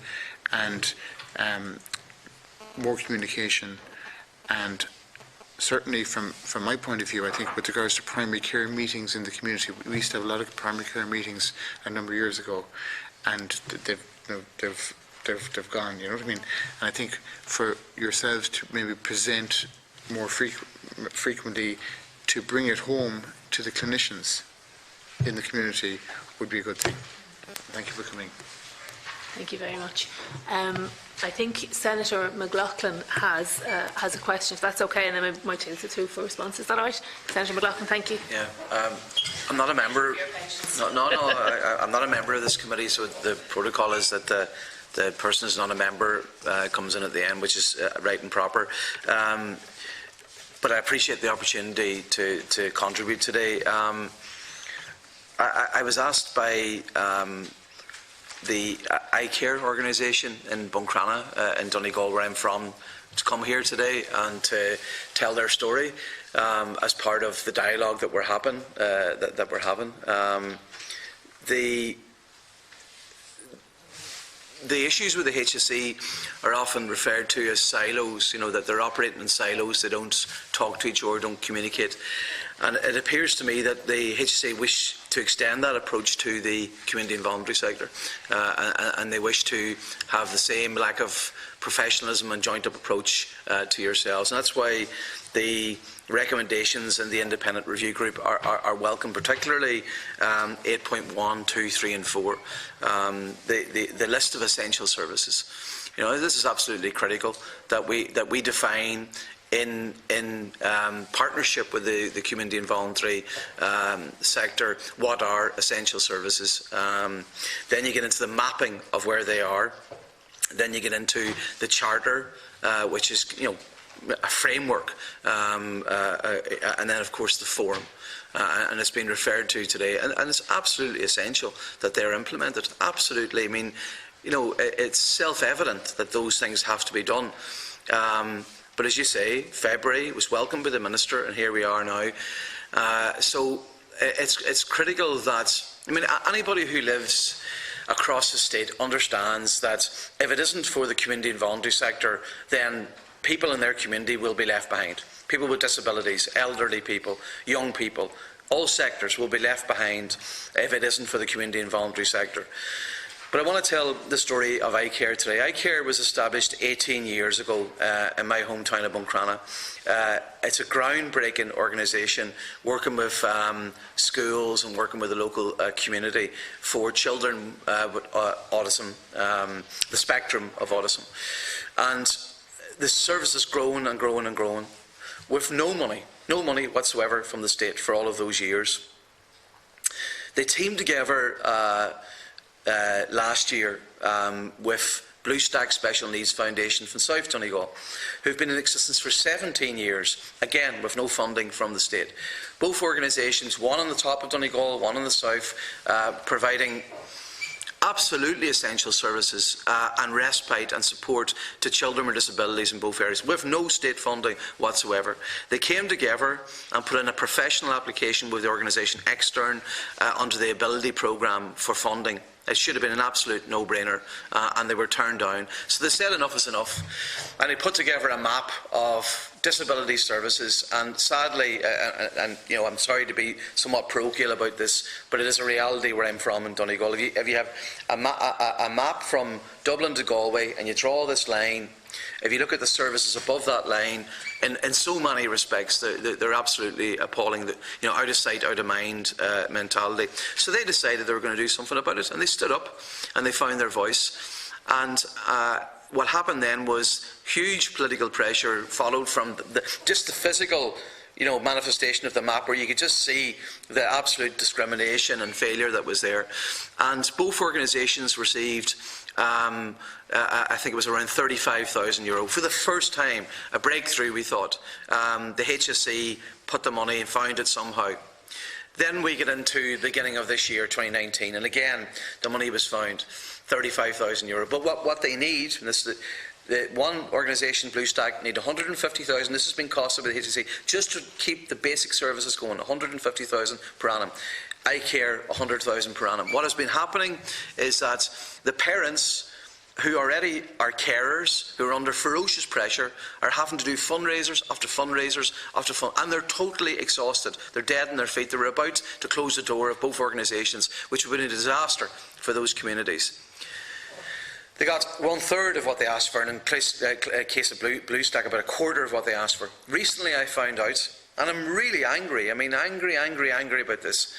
and more communication. And certainly from my point of view, I think with regards to primary care meetings in the community, we used to have a lot of primary care meetings a number of years ago, and they've gone, you know what I mean? And I think for yourselves to maybe present more frequently, to bring it home to the clinicians in the community, would be a good thing. Thank you for coming.
Thank you very much. I think Senator McLaughlin has a question, if that's okay, and then I might change the two for response. Is that all right? Senator McLaughlin, thank you.
Yeah, I'm not a member. I'm not a member of this committee, so the protocol is that the person who's not a member comes in at the end, which is right and proper. But I appreciate the opportunity to contribute today. I was asked by the iCare organisation in Buncrana, in Donegal, where I'm from, to come here today and to tell their story as part of the dialogue that we're having. The issues with the HSE are often referred to as silos, you know, that they're operating in silos, they don't talk to each other, don't communicate. And it appears to me that the HSE wish to extend that approach to the community and voluntary sector, and they wish to have the same lack of professionalism and joint-up approach to yourselves. And that's why the recommendations in the independent review group are welcome, particularly 8.1, 2, 3 and 4, the list of essential services. You know, this is absolutely critical that we define in partnership with the community and voluntary sector what are essential services. Then you get into the mapping of where they are. Then you get into the charter, which is, you know, a framework, and then of course the forum, and it's been referred to today, and it's absolutely essential that they're implemented. Absolutely. I mean, you know, it's self-evident that those things have to be done. But as you say, February was welcomed by the Minister, and here we are now. So it's critical that, I mean, anybody who lives across the state understands that if it isn't for the community and voluntary sector, then people in their community will be left behind. People with disabilities, elderly people, young people, all sectors will be left behind if it isn't for the community and voluntary sector. But I want to tell the story of iCare today. iCare was established 18 years ago in my hometown of Buncrana. It's a groundbreaking organisation working with schools and working with the local community for children with autism, the spectrum of autism. And the service has grown and grown and grown with no money whatsoever from the state for all of those years. They teamed together last year with Blue Stack Special Needs Foundation from South Donegal, who have been in existence for 17 years, again with no funding from the state. Both organisations, one on the top of Donegal, one on the south, providing absolutely essential services and respite and support to children with disabilities in both areas, with no state funding whatsoever. They came together and put in a professional application with the organisation Extern under the Ability Programme for funding. It should have been an absolute no-brainer, and they were turned down. So they said enough is enough, and they put together a map of disability services. And sadly, I'm sorry to be somewhat parochial about this, but it is a reality where I'm from in Donegal. If you have a map from Dublin to Galway, and you draw this line, if you look at the services above that line, in so many respects, they're absolutely appalling. Out of sight, out of mind mentality. So they decided they were going to do something about it, and they stood up and they found their voice. And what happened then was huge political pressure followed from just the physical manifestation of the map, where you could just see the absolute discrimination and failure that was there. And both organisations received I think it was around €35,000 for the first time, a breakthrough, we thought. The HSE put the money and found it somehow. Then we get into the beginning of this year, 2019, and again the money was found, €35,000. But what they need, and this is the one organisation, Blue Stack, need 150,000. This has been costed by the HSE just to keep the basic services going, 150,000 per annum. iCare, 100,000 per annum. What has been happening is that the parents who already are carers, who are under ferocious pressure, are having to do fundraisers after fundraisers after and they're totally exhausted. They're dead on their feet. They were about to close the door of both organisations, which would have been a disaster for those communities. They got 1/3 of what they asked for, and in case of Blue Stack, about 1/4 of what they asked for. Recently I found out, and I'm really angry, angry about this.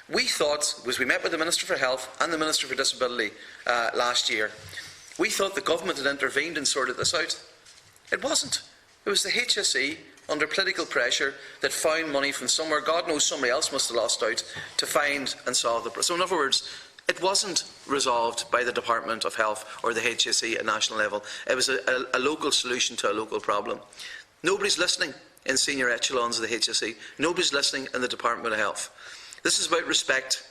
We thought, as we met with the Minister for Health and the Minister for Disability last year, we thought the government had intervened and sorted this out. It wasn't. It was the HSE, under political pressure, that found money from somewhere. God knows somebody else must have lost out to find and solve the problem. So in other words, it wasn't resolved by the Department of Health or the HSE at national level. It was a local solution to a local problem. Nobody's listening in senior echelons of the HSE. Nobody's listening in the Department of Health. This is about respect.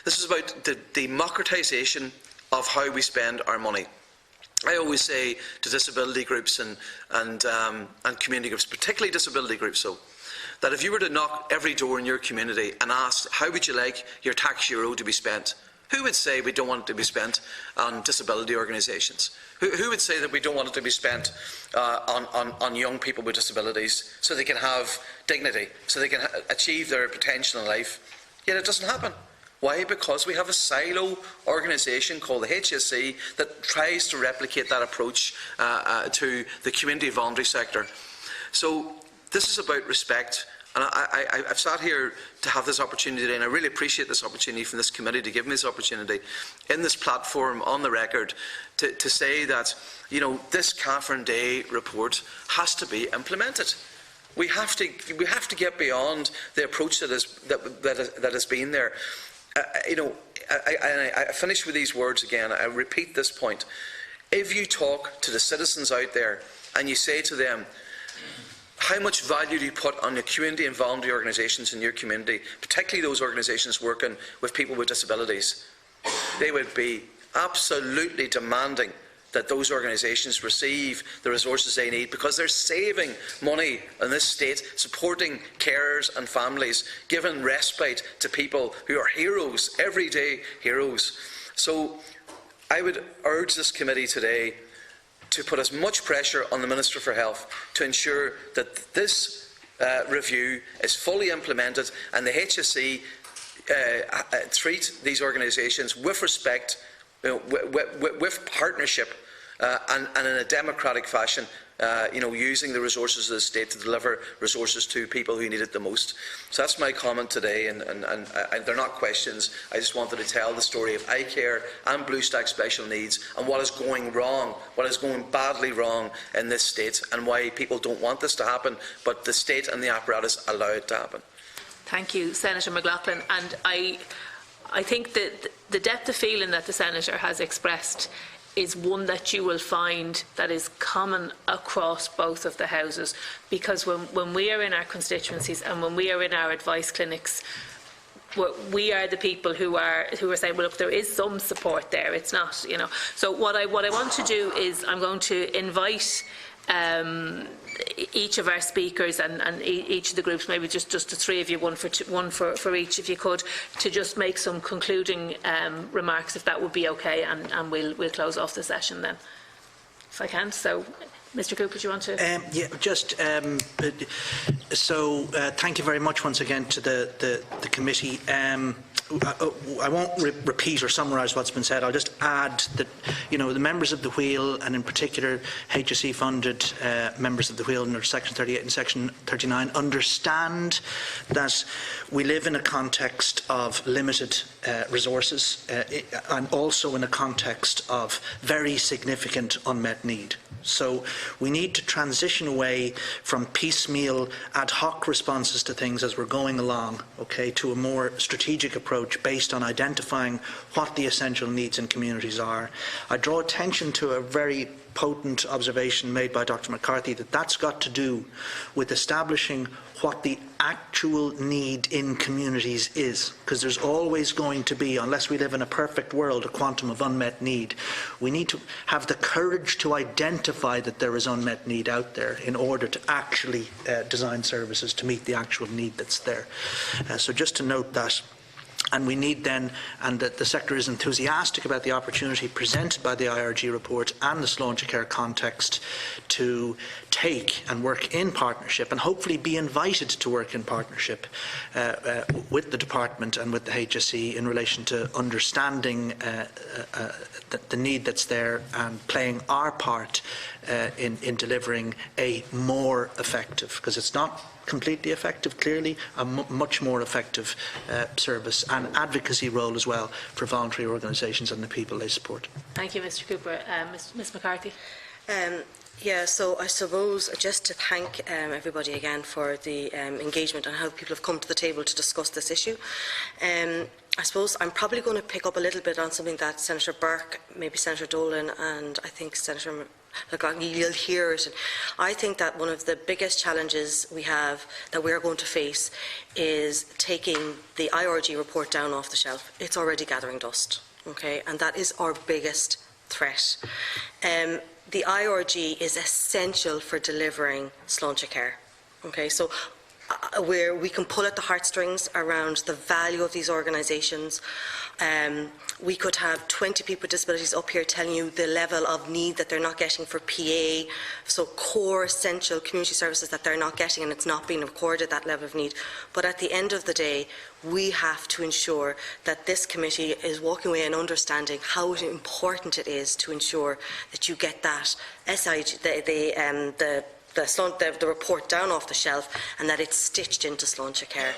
This is about the democratisation of how we spend our money. I always say to disability groups and community groups, particularly disability groups, that if you were to knock every door in your community and ask, how would you like your tax euro to be spent? Who would say we don't want it to be spent on disability organisations? Who would say that we don't want it to be spent on young people with disabilities so they can have dignity, so they can achieve their potential in life? Yet it doesn't happen. Why? Because we have a silo organisation called the HSE that tries to replicate that approach to the community voluntary sector. So this is about respect. And I've sat here to have this opportunity today, and I really appreciate this opportunity from this committee to give me this opportunity in this platform on the record to say that this Catherine Day report has to be implemented. We have to get beyond the approach that has been there. I finish with these words again. I repeat this point. If you talk to the citizens out there and you say to them, how much value do you put on the community and voluntary organisations in your community, particularly those organisations working with people with disabilities, they would be absolutely demanding that those organisations receive the resources they need, because they're saving money in this state, supporting carers and families, giving respite to people who are heroes, everyday heroes. So I would urge this committee today to put as much pressure on the Minister for Health to ensure that this review is fully implemented and the HSE treat these organisations with respect, with partnership and in a democratic fashion, using the resources of the state to deliver resources to people who need it the most. So that's my comment today, and they're not questions. I just wanted to tell the story of iCare and Blue Stack Special Needs and what is going wrong, what is going badly wrong in this state, and why people don't want this to happen, but the state and the apparatus allow it to happen.
Thank you, Senator McLaughlin. And I think that the depth of feeling that the Senator has expressed is one that you will find that is common across both of the houses, because when we are in our constituencies and when we are in our advice clinics, we are the people who are saying, well, look, there is some support there. It's not, you know. So what I want to do is I'm going to invite each of our speakers and each of the groups, maybe just the three of you, one for each, if you could, to just make some concluding remarks, if that would be okay, and we'll close off the session then, if I can. So, Mr. Cooper, do you want to?
Yeah, just thank you very much once again to the committee. I won't repeat or summarise what's been said. I'll just add that, you know, the members of the Wheel, and in particular HSE-funded members of the Wheel under Section 38 and Section 39, understand that we live in a context of limited resources and also in a context of very significant unmet need. So we need to transition away from piecemeal ad hoc responses to things as we're going along, okay, to a more strategic approach based on identifying what the essential needs in communities are. I draw attention to a very potent observation made by Dr. McCarthy that that's got to do with establishing what the actual need in communities is, because there's always going to be, unless we live in a perfect world, a quantum of unmet need. We need to have the courage to identify that there is unmet need out there in order to actually design services to meet the actual need that's there. So just to note that. And we need then, and the sector is enthusiastic about the opportunity presented by the IRG report and the Sláinte Care context to take and work in partnership, and hopefully be invited to work in partnership with the department and with the HSE in relation to understanding the need that's there and playing our part in delivering a more effective, because it's not completely effective, clearly, a much more effective service and advocacy role as well for voluntary organisations and the people they support.
Thank you, Mr. Cooper. Ms. McCarthy.
Yeah, so I suppose just to thank everybody again for the engagement and how people have come to the table to discuss this issue. I suppose I'm probably going to pick up a little bit on something that Senator Burke, maybe Senator Dolan, and I think Senator you'll hear it. I think that one of the biggest challenges we have that we're going to face is taking the IRG report down off the shelf. It's already gathering dust, okay, and that is our biggest threat. The IRG is essential for delivering Sláinte Care, okay, so where we can pull at the heartstrings around the value of these organisations. We could have 20 people with disabilities up here telling you the level of need that they're not getting for PA, so core essential community services that they're not getting, and it's not being recorded, that level of need. But at the end of the day, we have to ensure that this committee is walking away and understanding how important it is to ensure that you get that SIG, the report down off the shelf, and that it's stitched into Sláinte Care.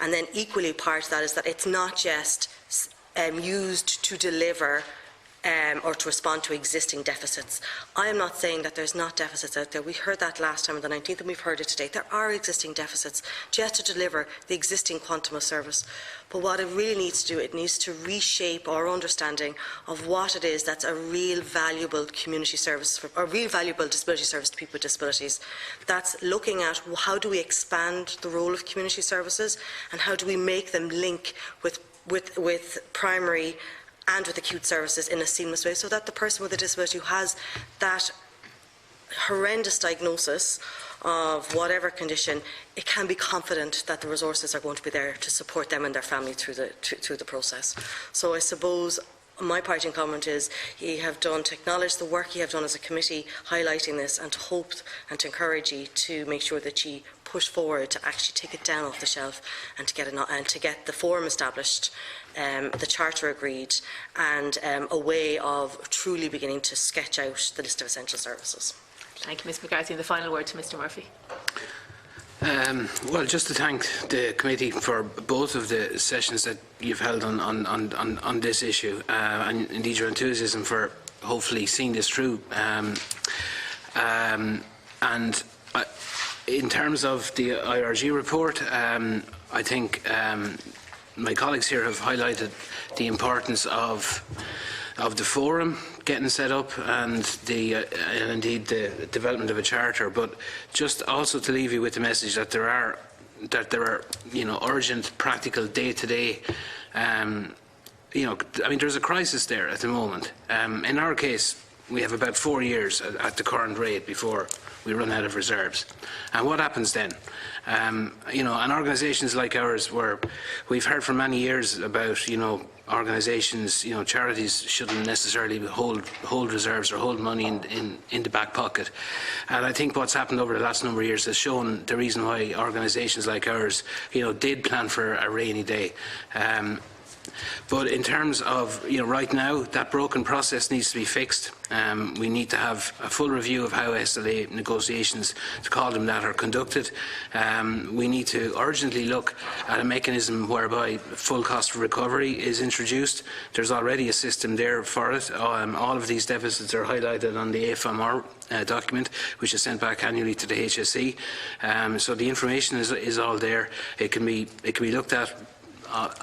And then equally part of that is that it's not just used to deliver or to respond to existing deficits. I am not saying that there's not deficits out there. We heard that last time on the 19th, and we've heard it today. There are existing deficits just to deliver the existing quantum of service. But what it really needs to do, it needs to reshape our understanding of what it is that's a real valuable community service, a real valuable disability service to people with disabilities. That's looking at how do we expand the role of community services, and how do we make them link with primary and with acute services in a seamless way, so that the person with a disability who has that horrendous diagnosis of whatever condition, it can be confident that the resources are going to be there to support them and their family through the process. So I suppose my parting comment is you have done to acknowledge the work you have done as a committee highlighting this, and to hope and to encourage you to make sure that you push forward to actually take it down off the shelf and to get the forum established, the charter agreed, and a way of truly beginning to sketch out the list of essential services.
Thank you, Ms. McCarthy. And the final word to Mr. Murphy.
Well, just to thank the committee for both of the sessions that you've held on this issue, and indeed your enthusiasm for hopefully seeing this through. In terms of the IRG report, I think my colleagues here have highlighted the importance of the forum getting set up and indeed the development of a charter, but just also to leave you with the message that there are urgent, practical, day-to-day. There's a crisis there at the moment. In our case, we have about 4 years at the current rate before we run out of reserves. And what happens then? And organisations like ours, where we've heard for many years about, organisations, charities shouldn't necessarily hold reserves or hold money in the back pocket. And I think what's happened over the last number of years has shown the reason why organisations like ours, did plan for a rainy day. But in terms of, right now, that broken process needs to be fixed. We need to have a full review of how SLA negotiations, to call them that, are conducted. We need to urgently look at a mechanism whereby full cost of recovery is introduced. There's already a system there for it. All of these deficits are highlighted on the AFMR document, which is sent back annually to the HSE. So the information is all there. It can be looked at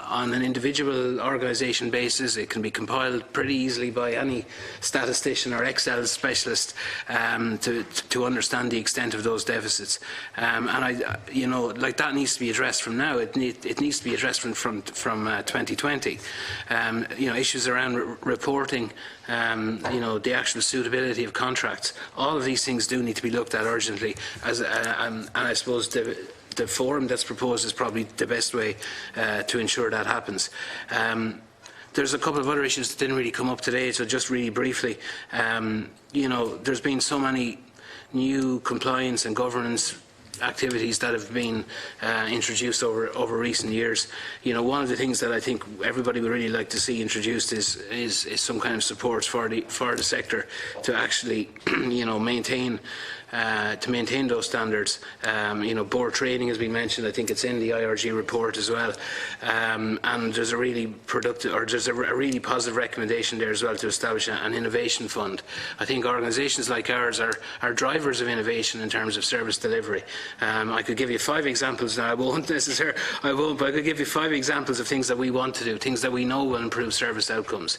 on an individual organisation basis. It can be compiled pretty easily by any statistician or Excel specialist to understand the extent of those deficits. That needs to be addressed from now. It needs to be addressed from 2020. Issues around reporting, the actual suitability of contracts. All of these things do need to be looked at urgently. And I suppose the forum that's proposed is probably the best way to ensure that happens. There's a couple of other issues that didn't really come up today, so just really briefly, there's been so many new compliance and governance activities that have been introduced over recent years. One of the things that I think everybody would really like to see introduced is some kind of support for the sector to actually maintain those standards. Board training has been mentioned. I think it's in the IRG report as well. And there's a really positive recommendation there as well to establish an innovation fund. I think organisations like ours are drivers of innovation in terms of service delivery. I could give you 5 examples now. But I could give you 5 examples of things that we want to do, things that we know will improve service outcomes.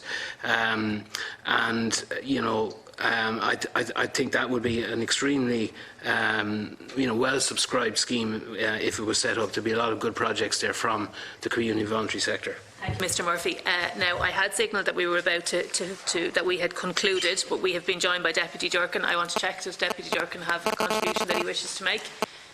I think that would be an extremely well-subscribed scheme if it was set up. There'd be a lot of good projects there from the community voluntary sector.
Thank you, Mr. Murphy. Now, I had signalled that we were about that we had concluded, but we have been joined by Deputy Durkan. I want to check, does Deputy Durkan have a contribution that he wishes to make?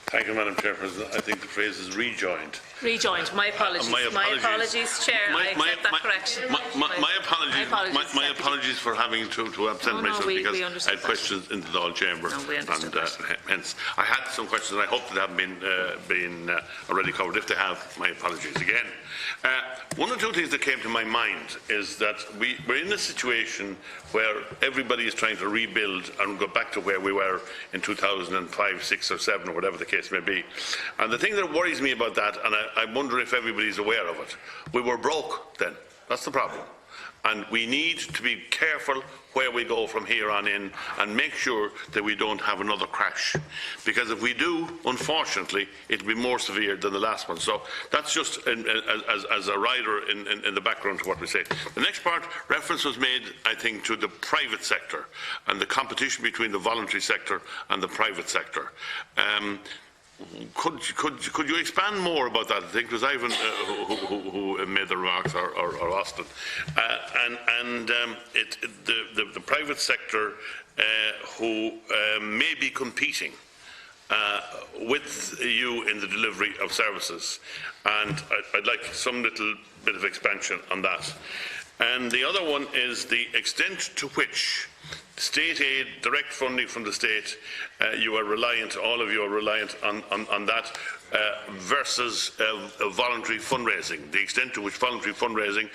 Thank you, Madam Chairperson. I think the phrase is rejoined.
Rejoined. My apologies. My apologies, Chair. I accept that correction.
My apologies for having to absent myself because I had questions in the Dáil chamber, and hence I had some questions. And I hope that haven't been already covered. If they have, my apologies again. One or two things that came to my mind is that we're in a situation where everybody is trying to rebuild and go back to where we were in 2005, 6 or 7 or whatever the case may be. And the thing that worries me about that, and I wonder if everybody's aware of it, we were broke then. That's the problem. And we need to be careful where we go from here on in and make sure that we don't have another crash. Because if we do, unfortunately, it'll be more severe than the last one. So that's just as a rider in the background to what we say. The next part, reference was made, I think, to the private sector and the competition between the voluntary sector and the private sector. Could you expand more about that? I think it was Ivan who made the remarks, or Austin. The private sector who may be competing with you in the delivery of services. And I'd like some little bit of expansion on that. And the other one is the extent to which state aid, direct funding from the state, all of you are reliant on that versus voluntary fundraising. The extent to which voluntary fundraising,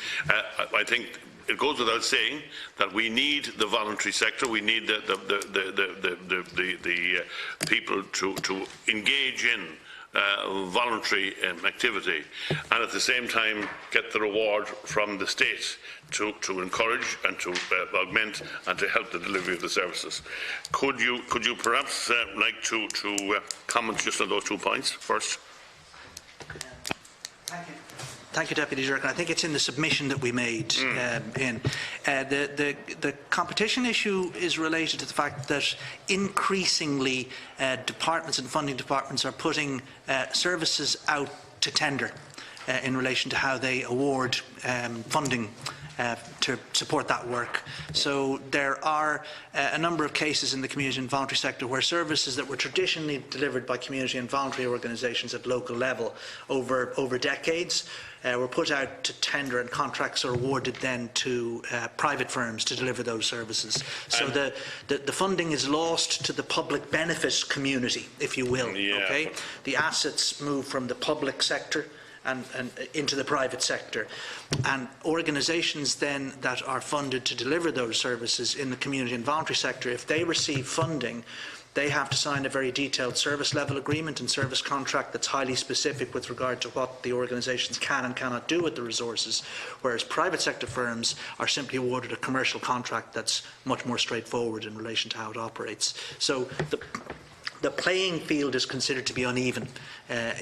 I think it goes without saying that we need the voluntary sector, we need the people to engage in voluntary activity, and at the same time get the reward from the state to encourage and to augment and to help the delivery of the services. Could you perhaps like to comment just on those 2 points first?
Thank you, Deputy Durkan. I think it's in the submission that we made. The competition issue is related to the fact that increasingly departments and funding departments are putting services out to tender in relation to how they award funding to support that work. So there are a number of cases in the community and voluntary sector where services that were traditionally delivered by community and voluntary organisations at local level over decades were put out to tender, and contracts are awarded then to private firms to deliver those services. So the funding is lost to the public benefit community, if you will.
Yeah.
Okay? The assets move from the public sector and into the private sector. And organisations then that are funded to deliver those services in the community and voluntary sector, if they receive funding, they have to sign a very detailed service level agreement and service contract that's highly specific with regard to what the organisations can and cannot do with the resources, whereas private sector firms are simply awarded a commercial contract that's much more straightforward in relation to how it operates. So the playing field is considered to be uneven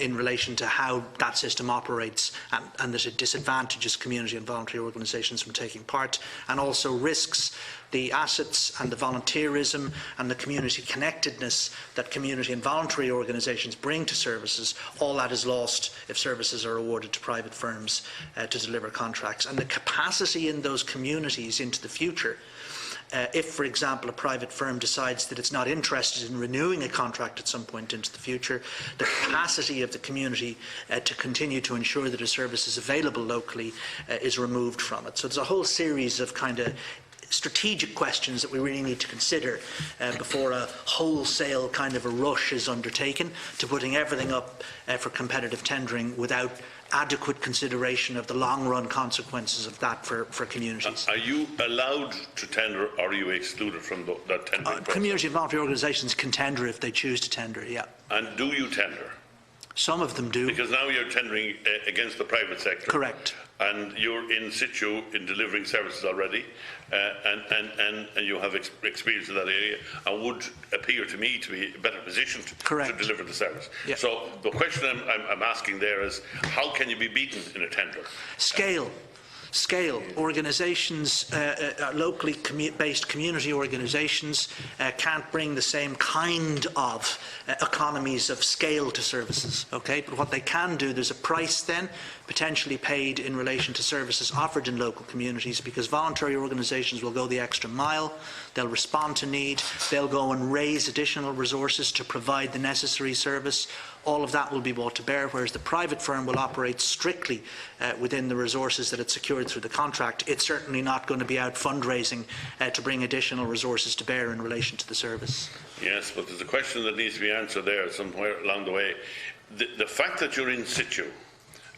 in relation to how that system operates, and that it disadvantages community and voluntary organisations from taking part, and also risks the assets and the volunteerism and the community connectedness that community and voluntary organisations bring to services. All that is lost if services are awarded to private firms to deliver contracts. And the capacity in those communities into the future, if, for example, a private firm decides that it's not interested in renewing a contract at some point into the future, the capacity of the community to continue to ensure that a service is available locally is removed from it. So there's a whole series of kind of strategic questions that we really need to consider before a wholesale kind of a rush is undertaken to putting everything up for competitive tendering without adequate consideration of the long-run consequences of that for communities.
Are you allowed to tender, or are you excluded from that tendering process?
Community and voluntary organisations can tender if they choose to tender, yeah.
And do you tender?
Some of them do.
Because now you're tendering against the private sector.
Correct.
And you're in situ in delivering services already, and you have experience in that area, and would appear to me to be better positioned to deliver the service.
Yeah.
So the question I'm asking there is, how can you be beaten in a tender?
Scale. Organisations, locally based community organisations can't bring the same kind of economies of scale to services, okay? But what they can do, there's a price then potentially paid in relation to services offered in local communities, because voluntary organisations will go the extra mile, they'll respond to need, they'll go and raise additional resources to provide the necessary service. All of that will be brought to bear, whereas the private firm will operate strictly within the resources that it's secured through the contract. It's certainly not going to be out fundraising to bring additional resources to bear in relation to the service.
Yes, but there's a question that needs to be answered there somewhere along the way. The fact that you're in situ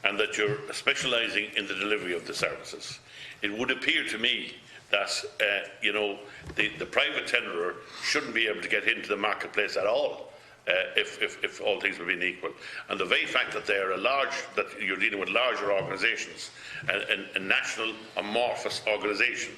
and that you're specialising in the delivery of the services, it would appear to me that the private tenderer shouldn't be able to get into the marketplace at all. If all things were being equal, and the very fact that that you're dealing with larger organisations, a national amorphous organisation,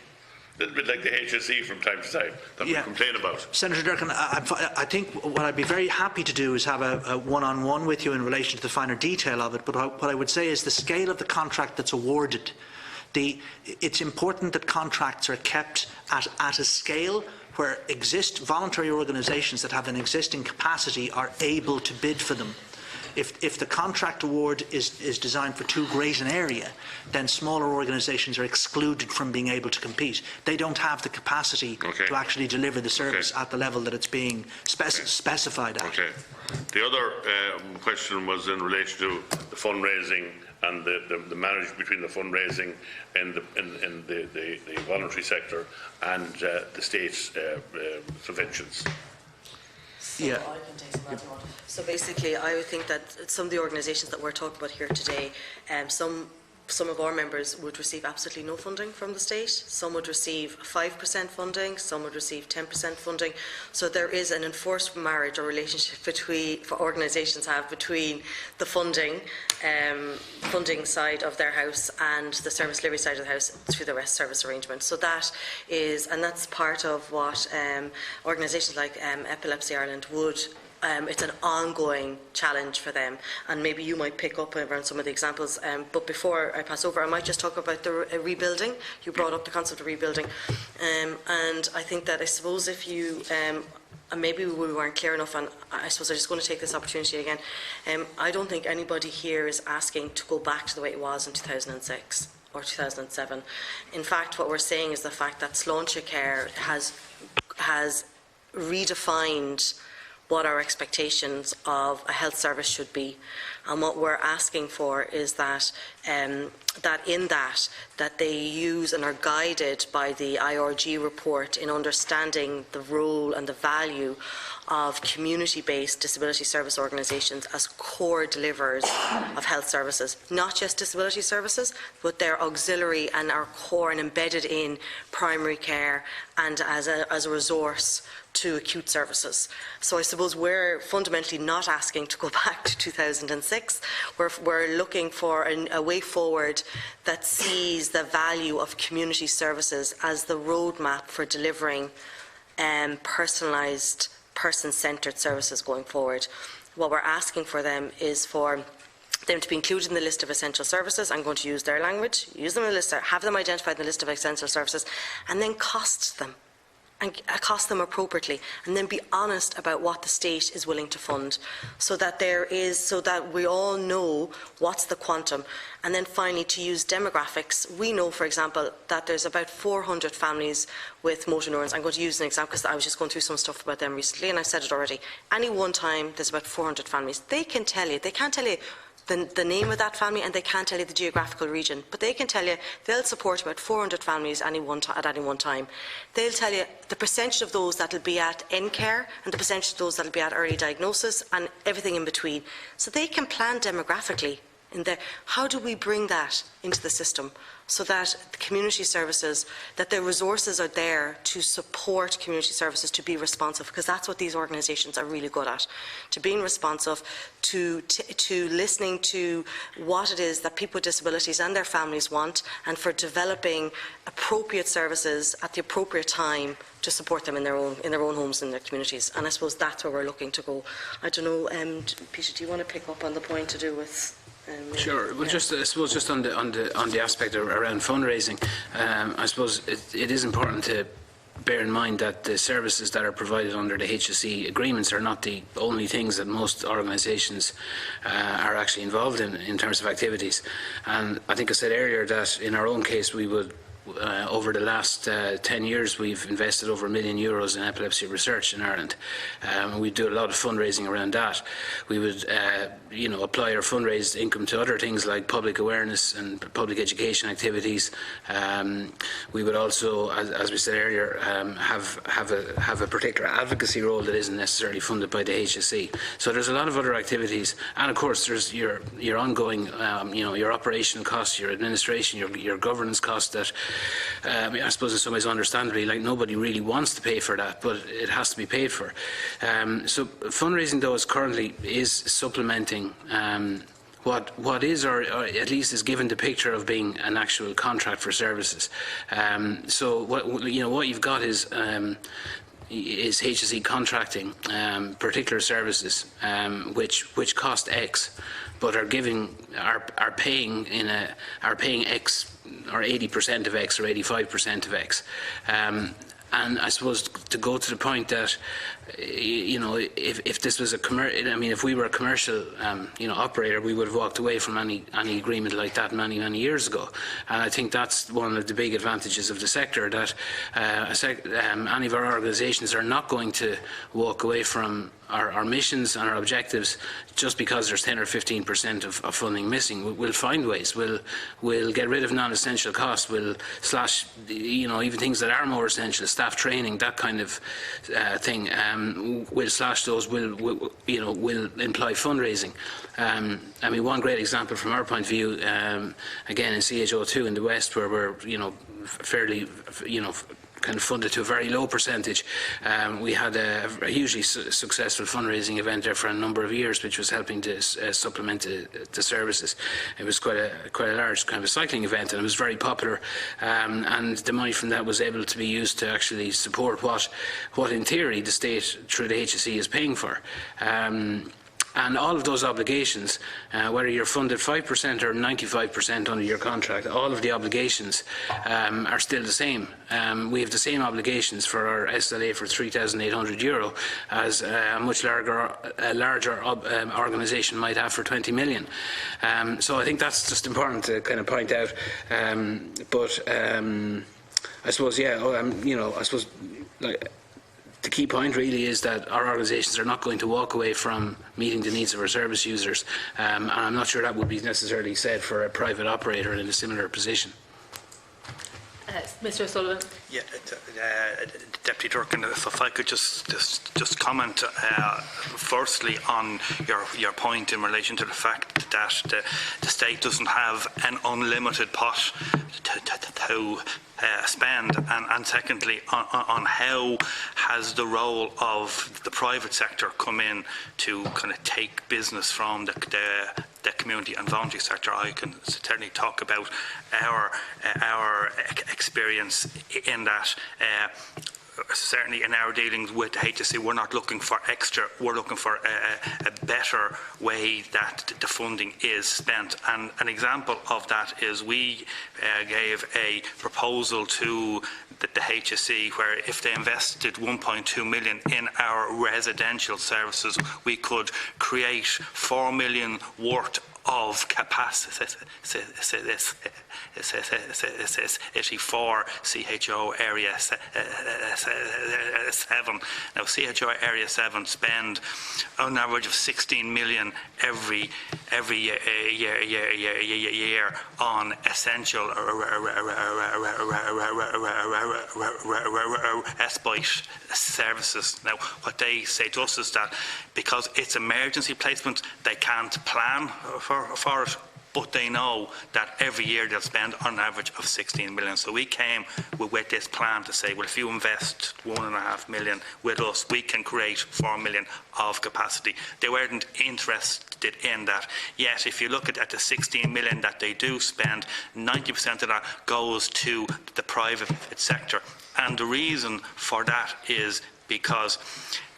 a little bit like the HSE from time to time that we complain about.
Senator Durkan, I think what I'd be very happy to do is have a one-on-one with you in relation to the finer detail of it. But what I would say is the scale of the contract that's awarded. It's important that contracts are kept at a scale where voluntary organisations that have an existing capacity are able to bid for them. If the contract award is designed for too great an area, then smaller organisations are excluded from being able to compete. They don't have the capacity to actually deliver the service at the level that it's being specified at.
Okay. The other question was in relation to the fundraising and the marriage between the fundraising in the voluntary sector and the state subventions.
Yeah. I can take some of that if you want. So basically, I would think that some of the organisations that we're talking about here today, some of our members would receive absolutely no funding from the state. Some would receive 5% funding. Some would receive 10% funding. So there is an enforced marriage or relationship for organisations have between the funding side of their house and the service delivery side of the house through the rest service arrangement. So that is, and that's part of what organisations like Epilepsy Ireland would it's an ongoing challenge for them, and maybe you might pick up around some of the examples. But before I pass over, I might just talk about the rebuilding. You brought up the concept of rebuilding, and I think that, I suppose, if you and maybe we weren't clear enough, and I suppose I'm just going to take this opportunity again. I don't think anybody here is asking to go back to the way it was in 2006 or 2007. In fact, what we're saying is the fact that Sláinte Care has redefined what our expectations of a health service should be, and what we're asking for is that that they use and are guided by the IRG report in understanding the role and the value of community-based disability service organisations as core deliverers of health services, not just disability services, but they're auxiliary and are core and embedded in primary care and as a resource to acute services. So I suppose we're fundamentally not asking to go back to 2006. We're looking for a way forward that sees the value of community services as the roadmap for delivering personalised, person-centred services going forward. What we're asking for them is for them to be included in the list of essential services. I'm going to use their language, use them in the list, have them identified in the list of essential services, and then cost them. And cost them appropriately, and then be honest about what the state is willing to fund, so that we all know what's the quantum. And then finally, to use demographics, we know, for example, that there's about 400 families with motor neurons. I'm going to use an example because I was just going through some stuff about them recently, and I've said it already. Any one time, there's about 400 families. They can't tell you the name of that family, and they can't tell you the geographical region, but they can tell you they'll support about 400 families at any one time. They'll tell you the percentage of those that will be at end care and the percentage of those that will be at early diagnosis and everything in between. So they can plan demographically in there. How do we bring that into the system so that the community services, that the resources are there to support community services to be responsive, because that's what these organisations are really good at, to being responsive, to listening to what it is that people with disabilities and their families want, and for developing appropriate services at the appropriate time to support them in their own homes and their communities. And I suppose that's where we're looking to go. I don't know, Peter, do you want to pick up on the point to do with?
Sure. Well, just I suppose just on the aspect around fundraising, I suppose it is important to bear in mind that the services that are provided under the HSE agreements are not the only things that most organisations are actually involved in terms of activities. And I think I said earlier that in our own case we would. Over the last 10 years, we've invested over €1 million in epilepsy research in Ireland. We do a lot of fundraising around that. We would, apply our fundraised income to other things like public awareness and public education activities. We would also, as we said earlier, have a particular advocacy role that isn't necessarily funded by the HSE. So there's a lot of other activities, and of course there's your ongoing, your operational costs, your administration, your governance costs that. I suppose in some ways understandably, like nobody really wants to pay for that, but it has to be paid for. So fundraising though is supplementing what is, or at least is given the picture of being an actual contract for services. So what you've got is HSE contracting particular services which cost X, but are paying X or 80% of X or 85% of X. And I suppose to go to the point that, if this was if we were a commercial, operator, we would have walked away from any agreement like that many years ago. And I think that's one of the big advantages of the sector, that any of our organisations are not going to walk away from our missions and our objectives just because there's 10 or 15% of funding missing. We'll find ways. We'll get rid of non-essential costs. We'll slash, even things that are more essential, staff training, that kind of thing. We'll slash those. We'll imply fundraising. One great example from our point of view, again in CHO2 in the West, where we're fairly kind of funded to a very low percentage. We had a hugely successful fundraising event there for a number of years, which was helping to supplement the services. It was quite a large kind of a cycling event, and it was very popular. And the money from that was able to be used to actually support what in theory the state through the HSE is paying for. And all of those obligations, whether you're funded 5% or 95% under your contract, all of the obligations are still the same. We have the same obligations for our SLA for €3,800 as a much larger organisation might have for 20 million. So I think that's just important to kind of point out. I suppose, the key point really is that our organisations are not going to walk away from meeting the needs of our service users, and I'm not sure that would be necessarily said for a private operator in a similar position.
Mr. O'Sullivan.
Yeah, Deputy Durkan, if I could just comment firstly on your point in relation to the fact that the state doesn't have an unlimited pot to spend, and secondly on how has the role of the private sector come in to kind of take business from the community and voluntary sector. I can certainly talk about our experience in that. Certainly in our dealings with the HSE, we're not looking for extra, we're looking for a better way that the funding is spent. And an example of that is we gave a proposal to the HSE where if they invested 1.2 million in our residential services, we could create 4 million worth of capacity for CHO Area 7. Now, CHO Area 7 spend on average of 16 million every year on essential respite services. Now, what they say to us is that because it's emergency placement, they can't plan for it, but they know that every year they'll spend on average of 16 million. So we came with this plan to say, well, if you invest 1.5 million with us, we can create 4 million of capacity. They weren't interested in that. Yet, if you look at the 16 million that they do spend, 90% of that goes to the private sector. And the reason for that is because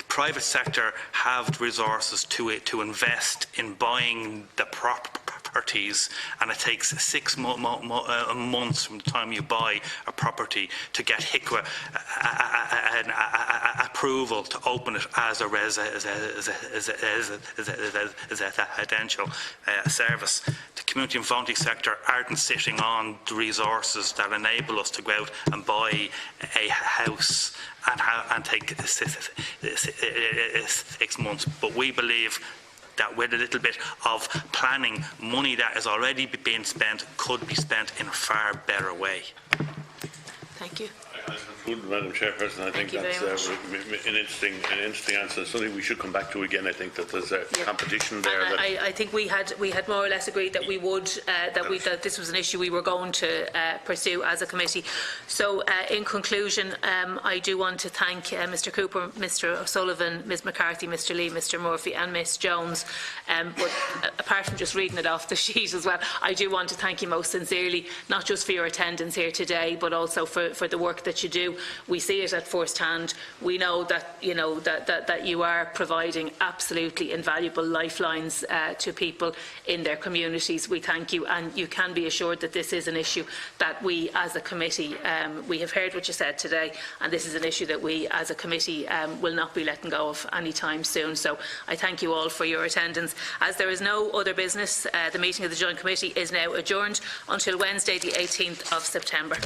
private sector have the resources to invest in buying the properties, and it takes 6 months from the time you buy a property to get HICWA approval to open it as a residential service. The community and voluntary sector aren't sitting on the resources that enable us to go out and buy a house and take 6 months. But we believe that with a little bit of planning, money that is already being spent could be spent in a far better way.
Thank you.
Madam Chairperson, I think that's an interesting answer. Something we should come back to again. I think that there's a competition there.
And I think we had more or less agreed that we would that this was an issue we were going to pursue as a committee. So, in conclusion, I do want to thank Mr. Cooper, Mr. O'Sullivan, Ms. McCarthy, Mr. Lee, Mr. Murphy, and Ms. Jones. But apart from just reading it off the sheet as well, I do want to thank you most sincerely, not just for your attendance here today, but also for the work that you do. We see it at first hand. We know that that you are providing absolutely invaluable lifelines to people in their communities. We thank you, and you can be assured that this is an issue that we, as a committee, we have heard what you said today, and this is an issue that we, as a committee, will not be letting go of anytime soon. So I thank you all for your attendance. As there is no other business, the meeting of the Joint Committee is now adjourned until Wednesday, the 18th of September.